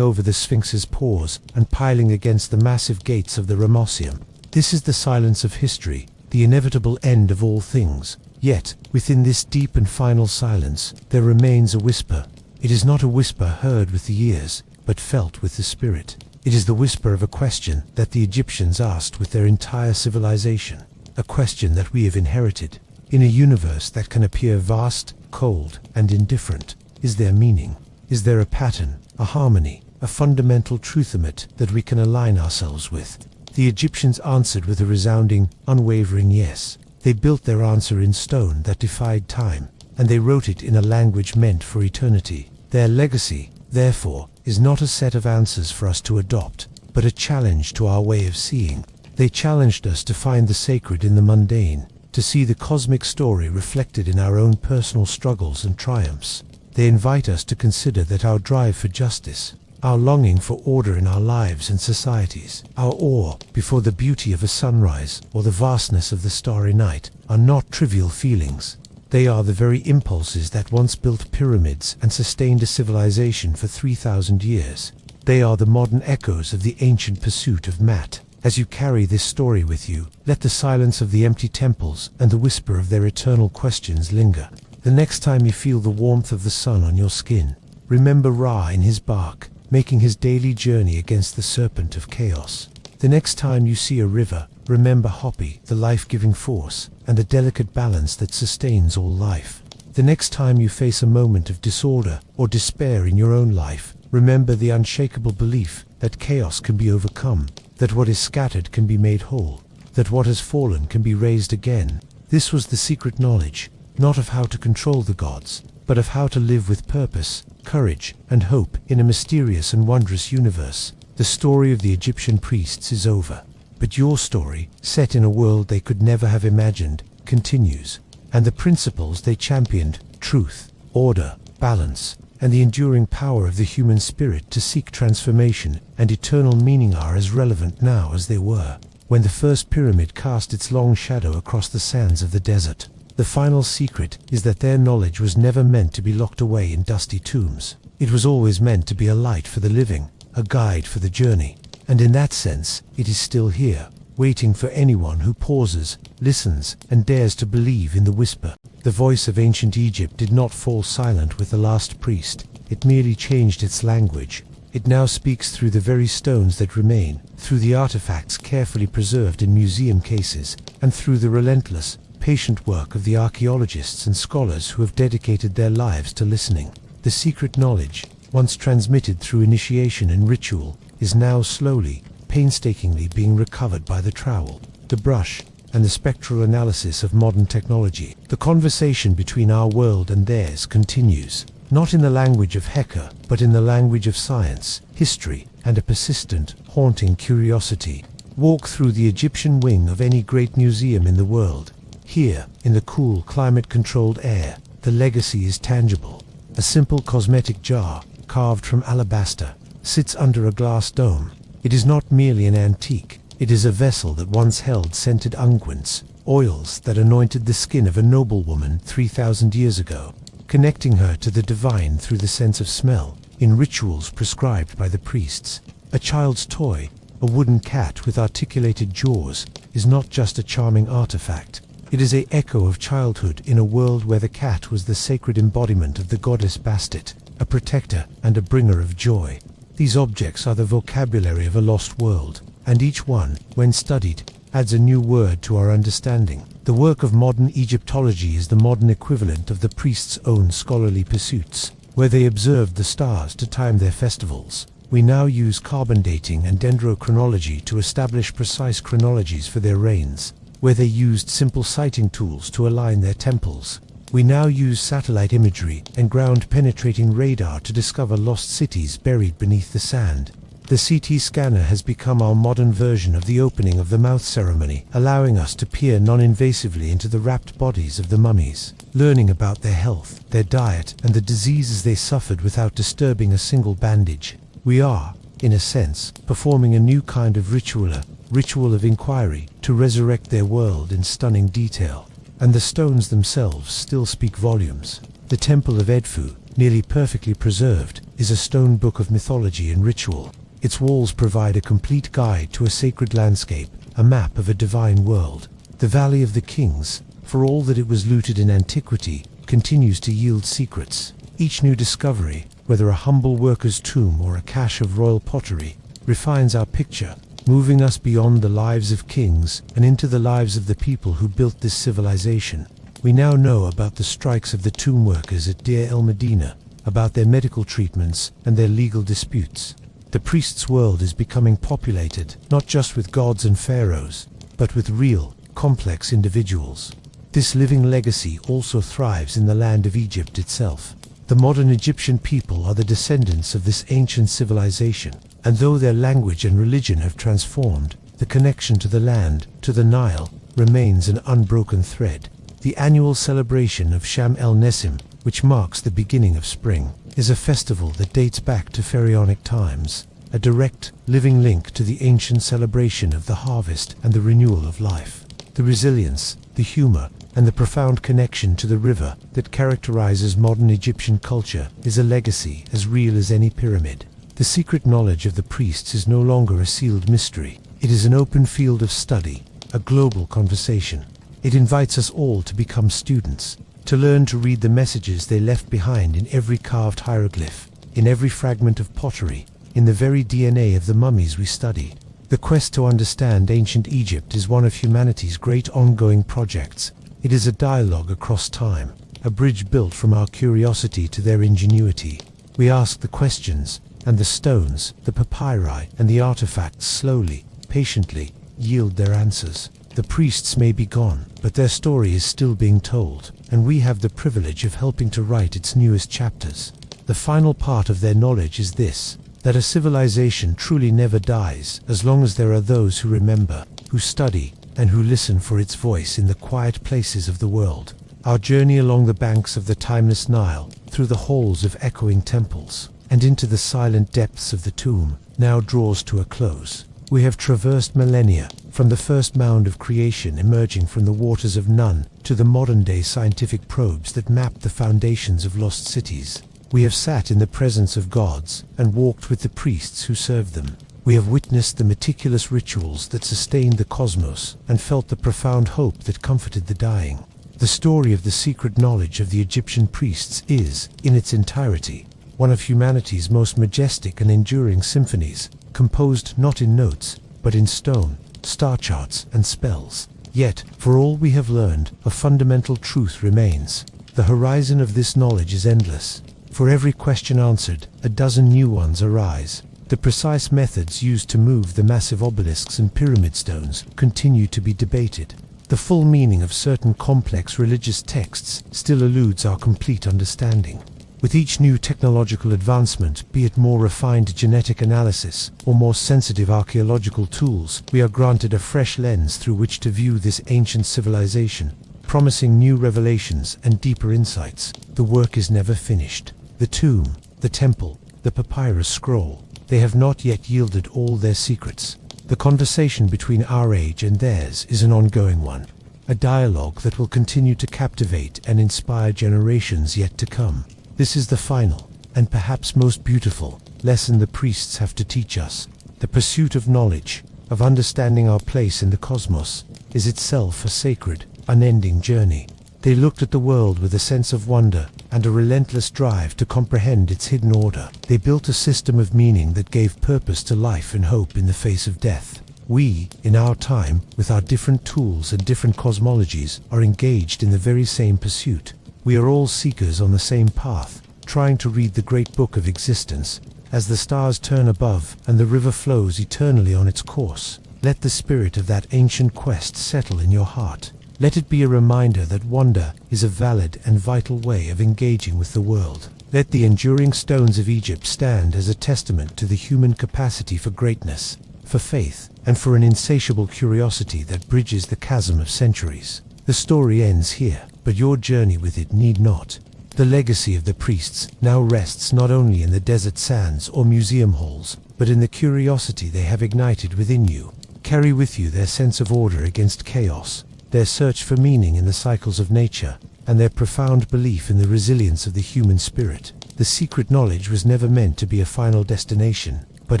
over the Sphinx's pores and piling against the massive gates of the Ramesseum. This is the silence of history, the inevitable end of all things. Yet, within this deep and final silence, there remains a whisper. It is not a whisper heard with the ears, but felt with the spirit. It is the whisper of a question that the Egyptians asked with their entire civilization, a question that we have inherited. In a universe that can appear vast, cold, and indifferent, is there meaning? Is there a pattern, a harmony, a fundamental truth in it that we can align ourselves with? The Egyptians answered with a resounding, unwavering yes. They built their answer in stone that defied time, and they wrote it in a language meant for eternity. Their legacy, therefore, is not a set of answers for us to adopt, but a challenge to our way of seeing. They challenged us to find the sacred in the mundane, to see the cosmic story reflected in our own personal struggles and triumphs. They invite us to consider that our drive for justice, our longing for order in our lives and societies, our awe before the beauty of a sunrise or the vastness of the starry night, are not trivial feelings. They are the very impulses that once built pyramids and sustained a civilization for 3,000 years. They are the modern echoes of the ancient pursuit of Mat. As you carry this story with you, let the silence of the empty temples and the whisper of their eternal questions linger. The next time you feel the warmth of the sun on your skin, remember Ra in his bark, making his daily journey against the serpent of chaos. The next time you see a river, remember Hopi, the life-giving force, and the delicate balance that sustains all life. The next time you face a moment of disorder or despair in your own life, remember the unshakable belief that chaos can be overcome, that what is scattered can be made whole, that what has fallen can be raised again. This was the secret knowledge, not of how to control the gods, but of how to live with purpose, courage, and hope in a mysterious and wondrous universe. The story of the Egyptian priests is over, but your story, set in a world they could never have imagined, continues. And the principles they championed, truth, order, balance, and the enduring power of the human spirit to seek transformation and eternal meaning, are as relevant now as they were when the first pyramid cast its long shadow across the sands of the desert. The final secret is that their knowledge was never meant to be locked away in dusty tombs. It was always meant to be a light for the living, a guide for the journey. And in that sense, it is still here, waiting for anyone who pauses, listens, and dares to believe in the whisper. The voice of ancient Egypt did not fall silent with the last priest. It merely changed its language. It now speaks through the very stones that remain, through the artifacts carefully preserved in museum cases, and through the relentless, patient work of the archaeologists and scholars who have dedicated their lives to listening. The secret knowledge, once transmitted through initiation and ritual, is now slowly, painstakingly being recovered by the trowel, the brush, and the spectral analysis of modern technology. The conversation between our world and theirs continues, not in the language of Heka, but in the language of science, history, and a persistent, haunting curiosity. Walk through the Egyptian wing of any great museum in the world. Here, in the cool, climate-controlled air, the legacy is tangible. A simple cosmetic jar, carved from alabaster, sits under a glass dome. It is not merely an antique. It is a vessel that once held scented unguents, oils that anointed the skin of a noblewoman 3,000 years ago, connecting her to the divine through the sense of smell, in rituals prescribed by the priests. A child's toy, a wooden cat with articulated jaws, is not just a charming artifact. It is an echo of childhood in a world where the cat was the sacred embodiment of the goddess Bastet, a protector and a bringer of joy. These objects are the vocabulary of a lost world, and each one, when studied, adds a new word to our understanding. The work of modern Egyptology is the modern equivalent of the priests' own scholarly pursuits, where they observed the stars to time their festivals. We now use carbon dating and dendrochronology to establish precise chronologies for their reigns, where they used simple sighting tools to align their temples. We now use satellite imagery and ground-penetrating radar to discover lost cities buried beneath the sand. The CT scanner has become our modern version of the opening of the mouth ceremony, allowing us to peer non-invasively into the wrapped bodies of the mummies, learning about their health, their diet, and the diseases they suffered without disturbing a single bandage. We are, in a sense, performing a new kind of ritual of inquiry, to resurrect their world in stunning detail. And the stones themselves still speak volumes. The Temple of Edfu, nearly perfectly preserved, is a stone book of mythology and ritual. Its walls provide a complete guide to a sacred landscape, a map of a divine world. The Valley of the Kings, for all that it was looted in antiquity, continues to yield secrets. Each new discovery, whether a humble worker's tomb or a cache of royal pottery, refines our picture, moving us beyond the lives of kings and into the lives of the people who built this civilization. We now know about the strikes of the tomb workers at Deir el Medina, about their medical treatments and their legal disputes. The priest's world is becoming populated, not just with gods and pharaohs, but with real, complex individuals. This living legacy also thrives in the land of Egypt itself. The modern Egyptian people are the descendants of this ancient civilization, and though their language and religion have transformed, the connection to the land, to the Nile, remains an unbroken thread. The annual celebration of Sham el-Nessim, which marks the beginning of spring, is a festival that dates back to pharaonic times, a direct, living link to the ancient celebration of the harvest and the renewal of life. The resilience, the humor, and the profound connection to the river that characterizes modern Egyptian culture is a legacy as real as any pyramid. The secret knowledge of the priests is no longer a sealed mystery. It is an open field of study, a global conversation. It invites us all to become students, to learn to read the messages they left behind in every carved hieroglyph, in every fragment of pottery, in the very DNA of the mummies we study. The quest to understand ancient Egypt is one of humanity's great ongoing projects. It is a dialogue across time, a bridge built from our curiosity to their ingenuity. We ask the questions, and the stones, the papyri, and the artifacts slowly, patiently, yield their answers. The priests may be gone, but their story is still being told, and we have the privilege of helping to write its newest chapters. The final part of their knowledge is this, that a civilization truly never dies as long as there are those who remember, who study, and who listen for its voice in the quiet places of the world. Our journey along the banks of the timeless Nile, through the halls of echoing temples, and into the silent depths of the tomb, now draws to a close. We have traversed millennia, from the first mound of creation emerging from the waters of Nun, to the modern-day scientific probes that map the foundations of lost cities. We have sat in the presence of gods, and walked with the priests who served them. We have witnessed the meticulous rituals that sustained the cosmos, and felt the profound hope that comforted the dying. The story of the secret knowledge of the Egyptian priests is, in its entirety, one of humanity's most majestic and enduring symphonies, composed not in notes, but in stone, star charts, and spells. Yet, for all we have learned, a fundamental truth remains. The horizon of this knowledge is endless. For every question answered, a dozen new ones arise. The precise methods used to move the massive obelisks and pyramid stones continue to be debated. The full meaning of certain complex religious texts still eludes our complete understanding. With each new technological advancement, be it more refined genetic analysis or more sensitive archaeological tools, we are granted a fresh lens through which to view this ancient civilization, promising new revelations and deeper insights. The work is never finished. The tomb, the temple, the papyrus scroll, they have not yet yielded all their secrets. The conversation between our age and theirs is an ongoing one. a dialogue that will continue to captivate and inspire generations yet to come. This is the final, and perhaps most beautiful, lesson the priests have to teach us. The pursuit of knowledge, of understanding our place in the cosmos, is itself a sacred, unending journey. They looked at the world with a sense of wonder and a relentless drive to comprehend its hidden order. They built a system of meaning that gave purpose to life and hope in the face of death. We, in our time, with our different tools and different cosmologies, are engaged in the very same pursuit. We are all seekers on the same path, trying to read the great book of existence. As the stars turn above and the river flows eternally on its course, let the spirit of that ancient quest settle in your heart. Let it be a reminder that wonder is a valid and vital way of engaging with the world. Let the enduring stones of Egypt stand as a testament to the human capacity for greatness, for faith, and for an insatiable curiosity that bridges the chasm of centuries. The story ends here, but your journey with it need not. The legacy of the priests now rests not only in the desert sands or museum halls, but in the curiosity they have ignited within you. Carry with you their sense of order against chaos, their search for meaning in the cycles of nature, and their profound belief in the resilience of the human spirit. The secret knowledge was never meant to be a final destination, but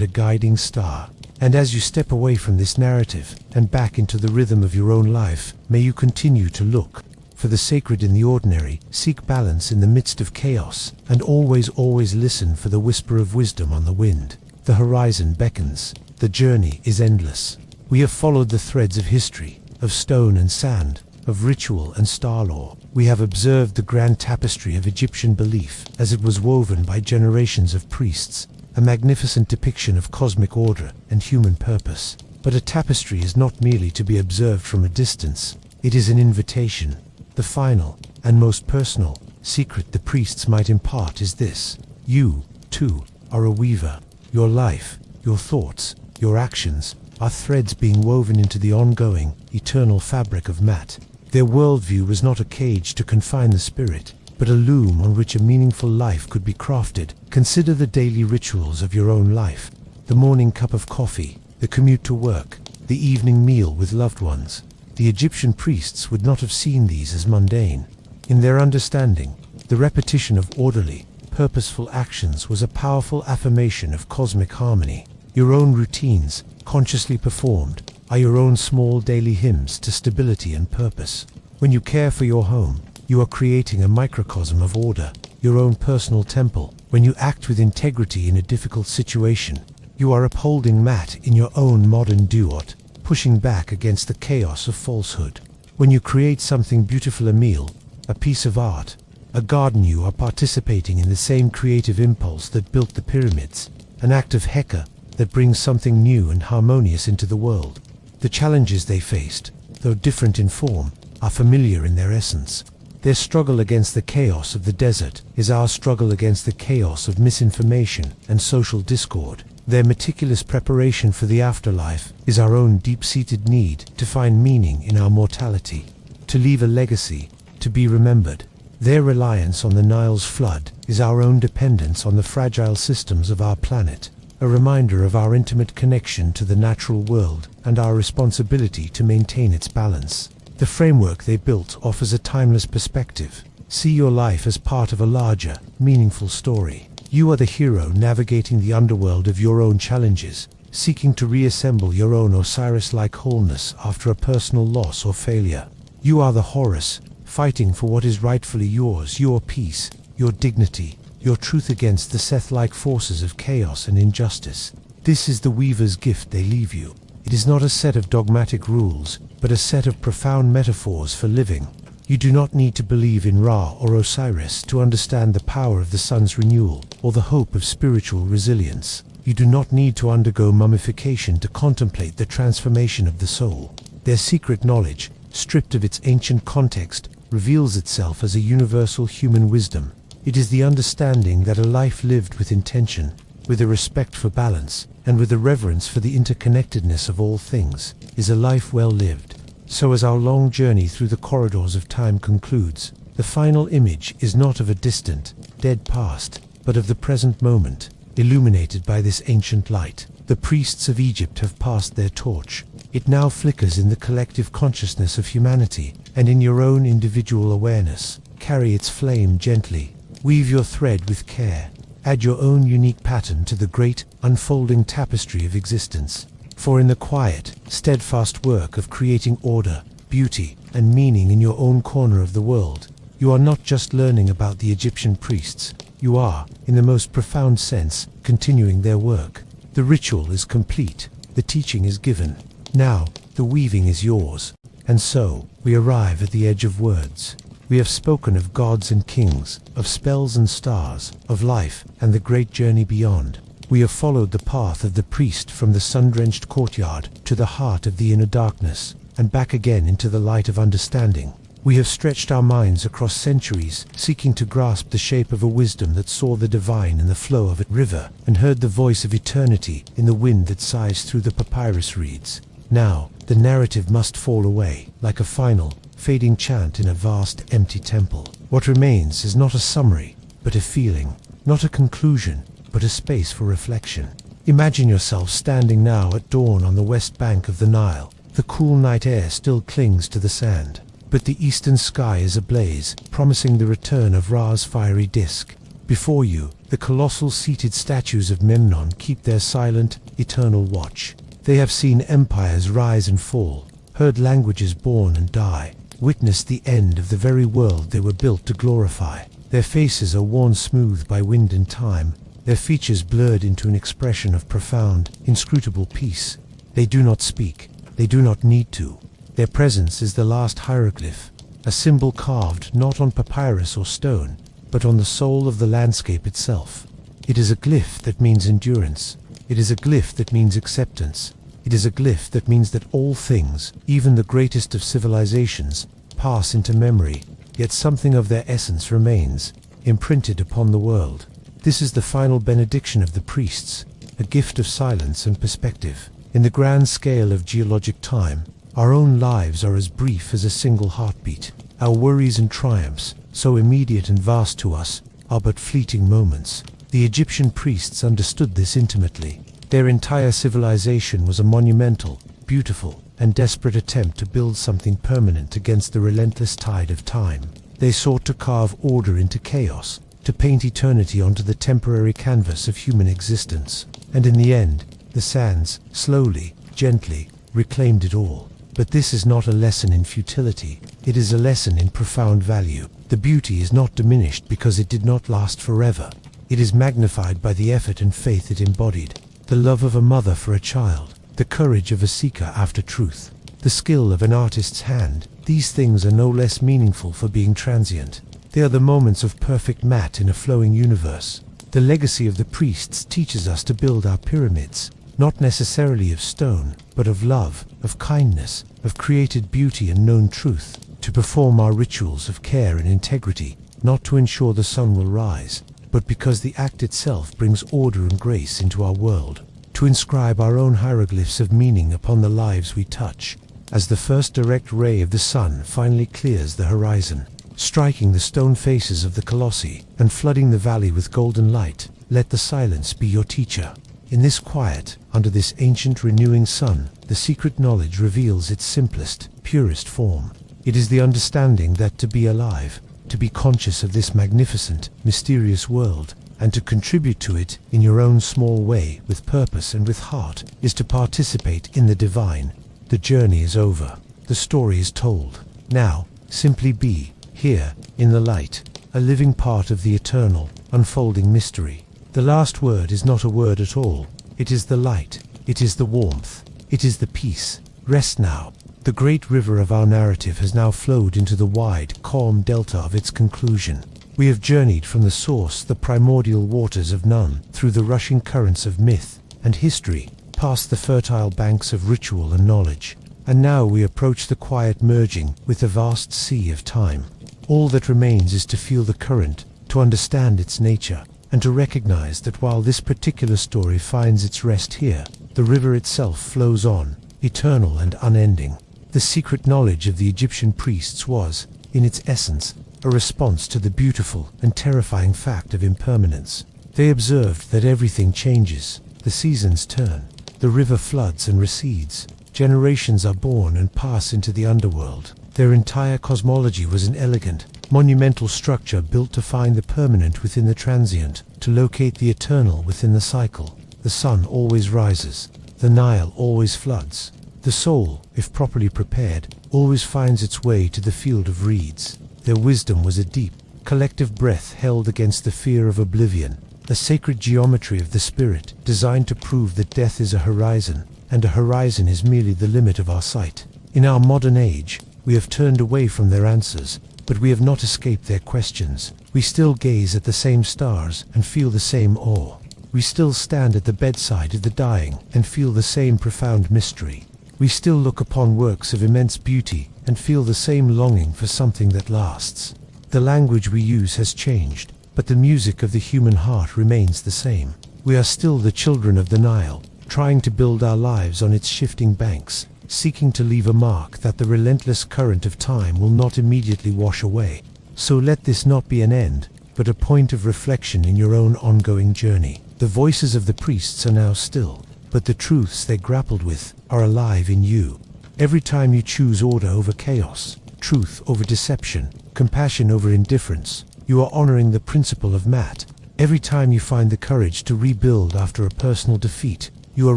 a guiding star. And as you step away from this narrative and back into the rhythm of your own life, may you continue to look for the sacred in the ordinary, seek balance in the midst of chaos, and always listen for the whisper of wisdom on the wind. The horizon beckons. The journey is endless. We have followed the threads of history, of stone and sand, of ritual and star lore. We have observed the grand tapestry of Egyptian belief as it was woven by generations of priests, a magnificent depiction of cosmic order and human purpose. But a tapestry is not merely to be observed from a distance. It is an invitation. The final, and most personal, secret the priests might impart is this: you, too, are a weaver. Your life, your thoughts, your actions are threads being woven into the ongoing, eternal fabric of Mat. Their worldview was not a cage to confine the spirit, but a loom on which a meaningful life could be crafted. Consider the daily rituals of your own life: the morning cup of coffee, the commute to work, the evening meal with loved ones. The Egyptian priests would not have seen these as mundane. In their understanding, the repetition of orderly, purposeful actions was a powerful affirmation of cosmic harmony. Your own routines, consciously performed, are your own small daily hymns to stability and purpose. When you care for your home, you are creating a microcosm of order, your own personal temple. When you act with integrity in a difficult situation, you are upholding Mat in your own modern duot, pushing back against the chaos of falsehood. When you create something beautiful, a meal, a piece of art, a garden, you are participating in the same creative impulse that built the pyramids, an act of Heka that brings something new and harmonious into the world. The challenges they faced, though different in form, are familiar in their essence. Their struggle against the chaos of the desert is our struggle against the chaos of misinformation and social discord. Their meticulous preparation for the afterlife is our own deep-seated need to find meaning in our mortality, to leave a legacy, to be remembered. Their reliance on the Nile's flood is our own dependence on the fragile systems of our planet, a reminder of our intimate connection to the natural world and our responsibility to maintain its balance. The framework they built offers a timeless perspective. See your life as part of a larger, meaningful story. You are the hero navigating the underworld of your own challenges, seeking to reassemble your own Osiris-like wholeness after a personal loss or failure. You are the Horus, fighting for what is rightfully yours, your peace, your dignity, your truth against the Seth-like forces of chaos and injustice. This is the weaver's gift they leave you. It is not a set of dogmatic rules, but a set of profound metaphors for living. You do not need to believe in Ra or Osiris to understand the power of the sun's renewal or the hope of spiritual resilience. You do not need to undergo mummification to contemplate the transformation of the soul. Their secret knowledge, stripped of its ancient context, reveals itself as a universal human wisdom. It is the understanding that a life lived with intention, with a respect for balance, and with a reverence for the interconnectedness of all things, is a life well lived. So as our long journey through the corridors of time concludes, the final image is not of a distant, dead past, but of the present moment, illuminated by this ancient light. The priests of Egypt have passed their torch. It now flickers in the collective consciousness of humanity, and in your own individual awareness. Carry its flame gently. Weave your thread with care. Add your own unique pattern to the great, unfolding tapestry of existence. For in the quiet, steadfast work of creating order, beauty, and meaning in your own corner of the world, you are not just learning about the Egyptian priests, you are, in the most profound sense, continuing their work. The ritual is complete, the teaching is given. Now, the weaving is yours. And so, we arrive at the edge of words. We have spoken of gods and kings, of spells and stars, of life and the great journey beyond. We have followed the path of the priest from the sun-drenched courtyard to the heart of the inner darkness, and back again into the light of understanding. We have stretched our minds across centuries, seeking to grasp the shape of a wisdom that saw the divine in the flow of a river, and heard the voice of eternity in the wind that sighs through the papyrus reeds. Now, the narrative must fall away, like a final, fading chant in a vast, empty temple. What remains is not a summary, but a feeling, not a conclusion, but a space for reflection. Imagine yourself standing now at dawn on the west bank of the Nile. The cool night air still clings to the sand, but the eastern sky is ablaze, promising the return of Ra's fiery disk. Before you, the colossal seated statues of Memnon keep their silent, eternal watch. They have seen empires rise and fall, heard languages born and die, witnessed the end of the very world they were built to glorify. Their faces are worn smooth by wind and time, their features blurred into an expression of profound, inscrutable peace. They do not speak, they do not need to. Their presence is the last hieroglyph, a symbol carved not on papyrus or stone, but on the soul of the landscape itself. It is a glyph that means endurance. It is a glyph that means acceptance. It is a glyph that means that all things, even the greatest of civilizations, pass into memory, yet something of their essence remains, imprinted upon the world. This is the final benediction of the priests, a gift of silence and perspective. In the grand scale of geologic time, our own lives are as brief as a single heartbeat. Our worries and triumphs, so immediate and vast to us, are but fleeting moments. The Egyptian priests understood this intimately. Their entire civilization was a monumental, beautiful, and desperate attempt to build something permanent against the relentless tide of time. They sought to carve order into chaos, to paint eternity onto the temporary canvas of human existence. And in the end, the sands, slowly, gently, reclaimed it all. But this is not a lesson in futility. It is a lesson in profound value. The beauty is not diminished because it did not last forever. It is magnified by the effort and faith it embodied. The love of a mother for a child, the courage of a seeker after truth, the skill of an artist's hand. These things are no less meaningful for being transient. They are the moments of perfect matte in a flowing universe. The legacy of the priests teaches us to build our pyramids, not necessarily of stone, but of love, of kindness, of created beauty and known truth, to perform our rituals of care and integrity, not to ensure the sun will rise, but because the act itself brings order and grace into our world, to inscribe our own hieroglyphs of meaning upon the lives we touch. As the first direct ray of the sun finally clears the horizon, striking the stone faces of the colossi and flooding the valley with golden light, let the silence be your teacher. In this quiet, under this ancient renewing sun, the secret knowledge reveals its simplest, purest form. It is the understanding that to be alive, to be conscious of this magnificent, mysterious world, and to contribute to it in your own small way, with purpose and with heart, is to participate in the divine. The journey is over. The story is told. Now, simply be, here, in the light, a living part of the eternal, unfolding mystery. The last word is not a word at all. It is the light. It is the warmth. It is the peace. Rest now. The great river of our narrative has now flowed into the wide, calm delta of its conclusion. We have journeyed from the source, the primordial waters of Nun, through the rushing currents of myth and history, past the fertile banks of ritual and knowledge. And now we approach the quiet merging with the vast sea of time. All that remains is to feel the current, to understand its nature, and to recognize that while this particular story finds its rest here, the river itself flows on, eternal and unending. The secret knowledge of the Egyptian priests was, in its essence, a response to the beautiful and terrifying fact of impermanence. They observed that everything changes, the seasons turn, the river floods and recedes, generations are born and pass into the underworld. Their entire cosmology was an elegant, monumental structure built to find the permanent within the transient, to locate the eternal within the cycle. The sun always rises. The Nile always floods. The soul, if properly prepared, always finds its way to the field of reeds. Their wisdom was a deep, collective breath held against the fear of oblivion, a sacred geometry of the spirit, designed to prove that death is a horizon, and a horizon is merely the limit of our sight. In our modern age, we have turned away from their answers, but we have not escaped their questions. We still gaze at the same stars and feel the same awe. We still stand at the bedside of the dying and feel the same profound mystery. We still look upon works of immense beauty and feel the same longing for something that lasts. The language we use has changed, but the music of the human heart remains the same. We are still the children of the Nile, trying to build our lives on its shifting banks, seeking to leave a mark that the relentless current of time will not immediately wash away. So let this not be an end, but a point of reflection in your own ongoing journey. The voices of the priests are now still, but the truths they grappled with are alive in you. Every time you choose order over chaos, truth over deception, compassion over indifference, you are honoring the principle of Mat. Every time you find the courage to rebuild after a personal defeat, you are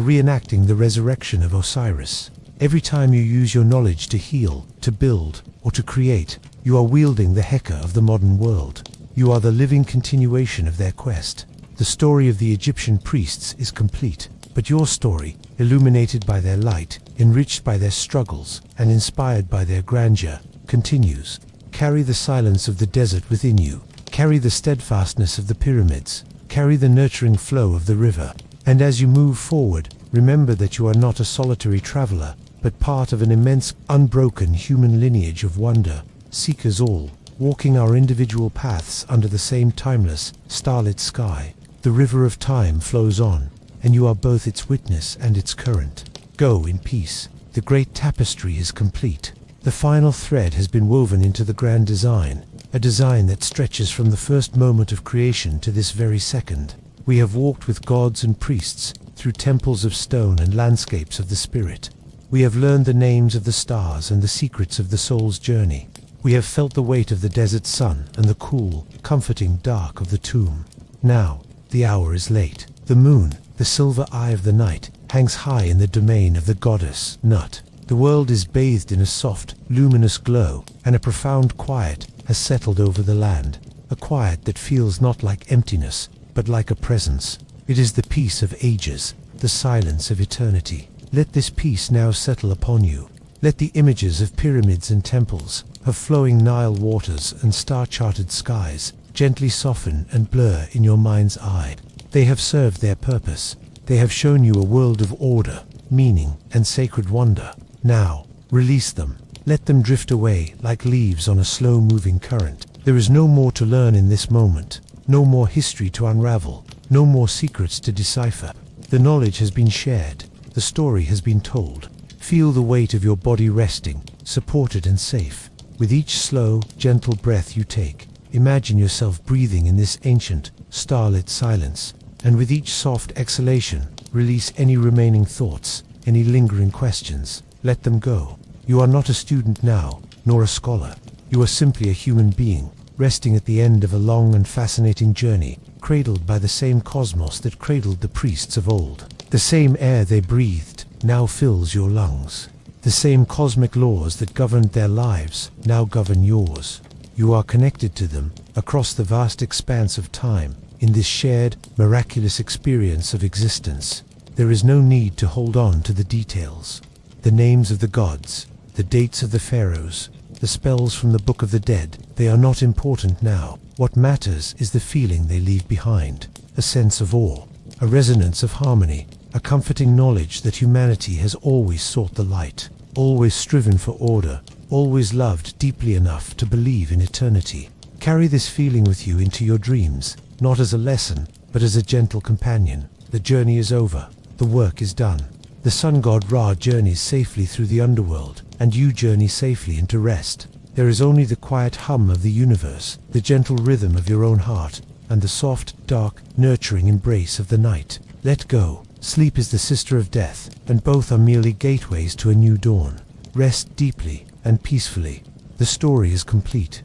reenacting the resurrection of Osiris. Every time you use your knowledge to heal, to build, or to create, you are wielding the Heka of the modern world. You are the living continuation of their quest. The story of the Egyptian priests is complete, but your story, illuminated by their light, enriched by their struggles, and inspired by their grandeur, continues. Carry the silence of the desert within you. Carry the steadfastness of the pyramids. Carry the nurturing flow of the river. And as you move forward, remember that you are not a solitary traveler, but part of an immense, unbroken human lineage of wonder, seekers all, walking our individual paths under the same timeless, starlit sky. The river of time flows on, and you are both its witness and its current. Go in peace. The great tapestry is complete. The final thread has been woven into the grand design, a design that stretches from the first moment of creation to this very second. We have walked with gods and priests through temples of stone and landscapes of the spirit. We have learned the names of the stars and the secrets of the soul's journey. We have felt the weight of the desert sun and the cool, comforting dark of the tomb. Now, the hour is late. The moon, the silver eye of the night, hangs high in the domain of the goddess Nut. The world is bathed in a soft, luminous glow, and a profound quiet has settled over the land. A quiet that feels not like emptiness, but like a presence. It is the peace of ages, the silence of eternity. Let this peace now settle upon you. Let the images of pyramids and temples, of flowing Nile waters and star-charted skies, gently soften and blur in your mind's eye. They have served their purpose. They have shown you a world of order, meaning, and sacred wonder. Now, release them. Let them drift away like leaves on a slow-moving current. There is no more to learn in this moment, no more history to unravel, no more secrets to decipher. The knowledge has been shared, the story has been told. Feel the weight of your body resting, supported and safe. With each slow, gentle breath you take, imagine yourself breathing in this ancient, starlit silence, and with each soft exhalation, release any remaining thoughts, any lingering questions. Let them go. You are not a student now, nor a scholar. You are simply a human being, resting at the end of a long and fascinating journey, cradled by the same cosmos that cradled the priests of old. The same air they breathed now fills your lungs. The same cosmic laws that governed their lives now govern yours. You are connected to them across the vast expanse of time in this shared, miraculous experience of existence. There is no need to hold on to the details. The names of the gods, the dates of the pharaohs, the spells from the Book of the Dead, they are not important now. What matters is the feeling they leave behind, a sense of awe, a resonance of harmony, a comforting knowledge that humanity has always sought the light, always striven for order, always loved deeply enough to believe in eternity. Carry this feeling with you into your dreams, not as a lesson, but as a gentle companion. The journey is over. The work is done. The sun god Ra journeys safely through the underworld, and you journey safely into rest. There is only the quiet hum of the universe, the gentle rhythm of your own heart, and the soft, dark, nurturing embrace of the night. Let go, Sleep is the sister of death, and both are merely gateways to a new dawn. Rest deeply and peacefully. The story is complete.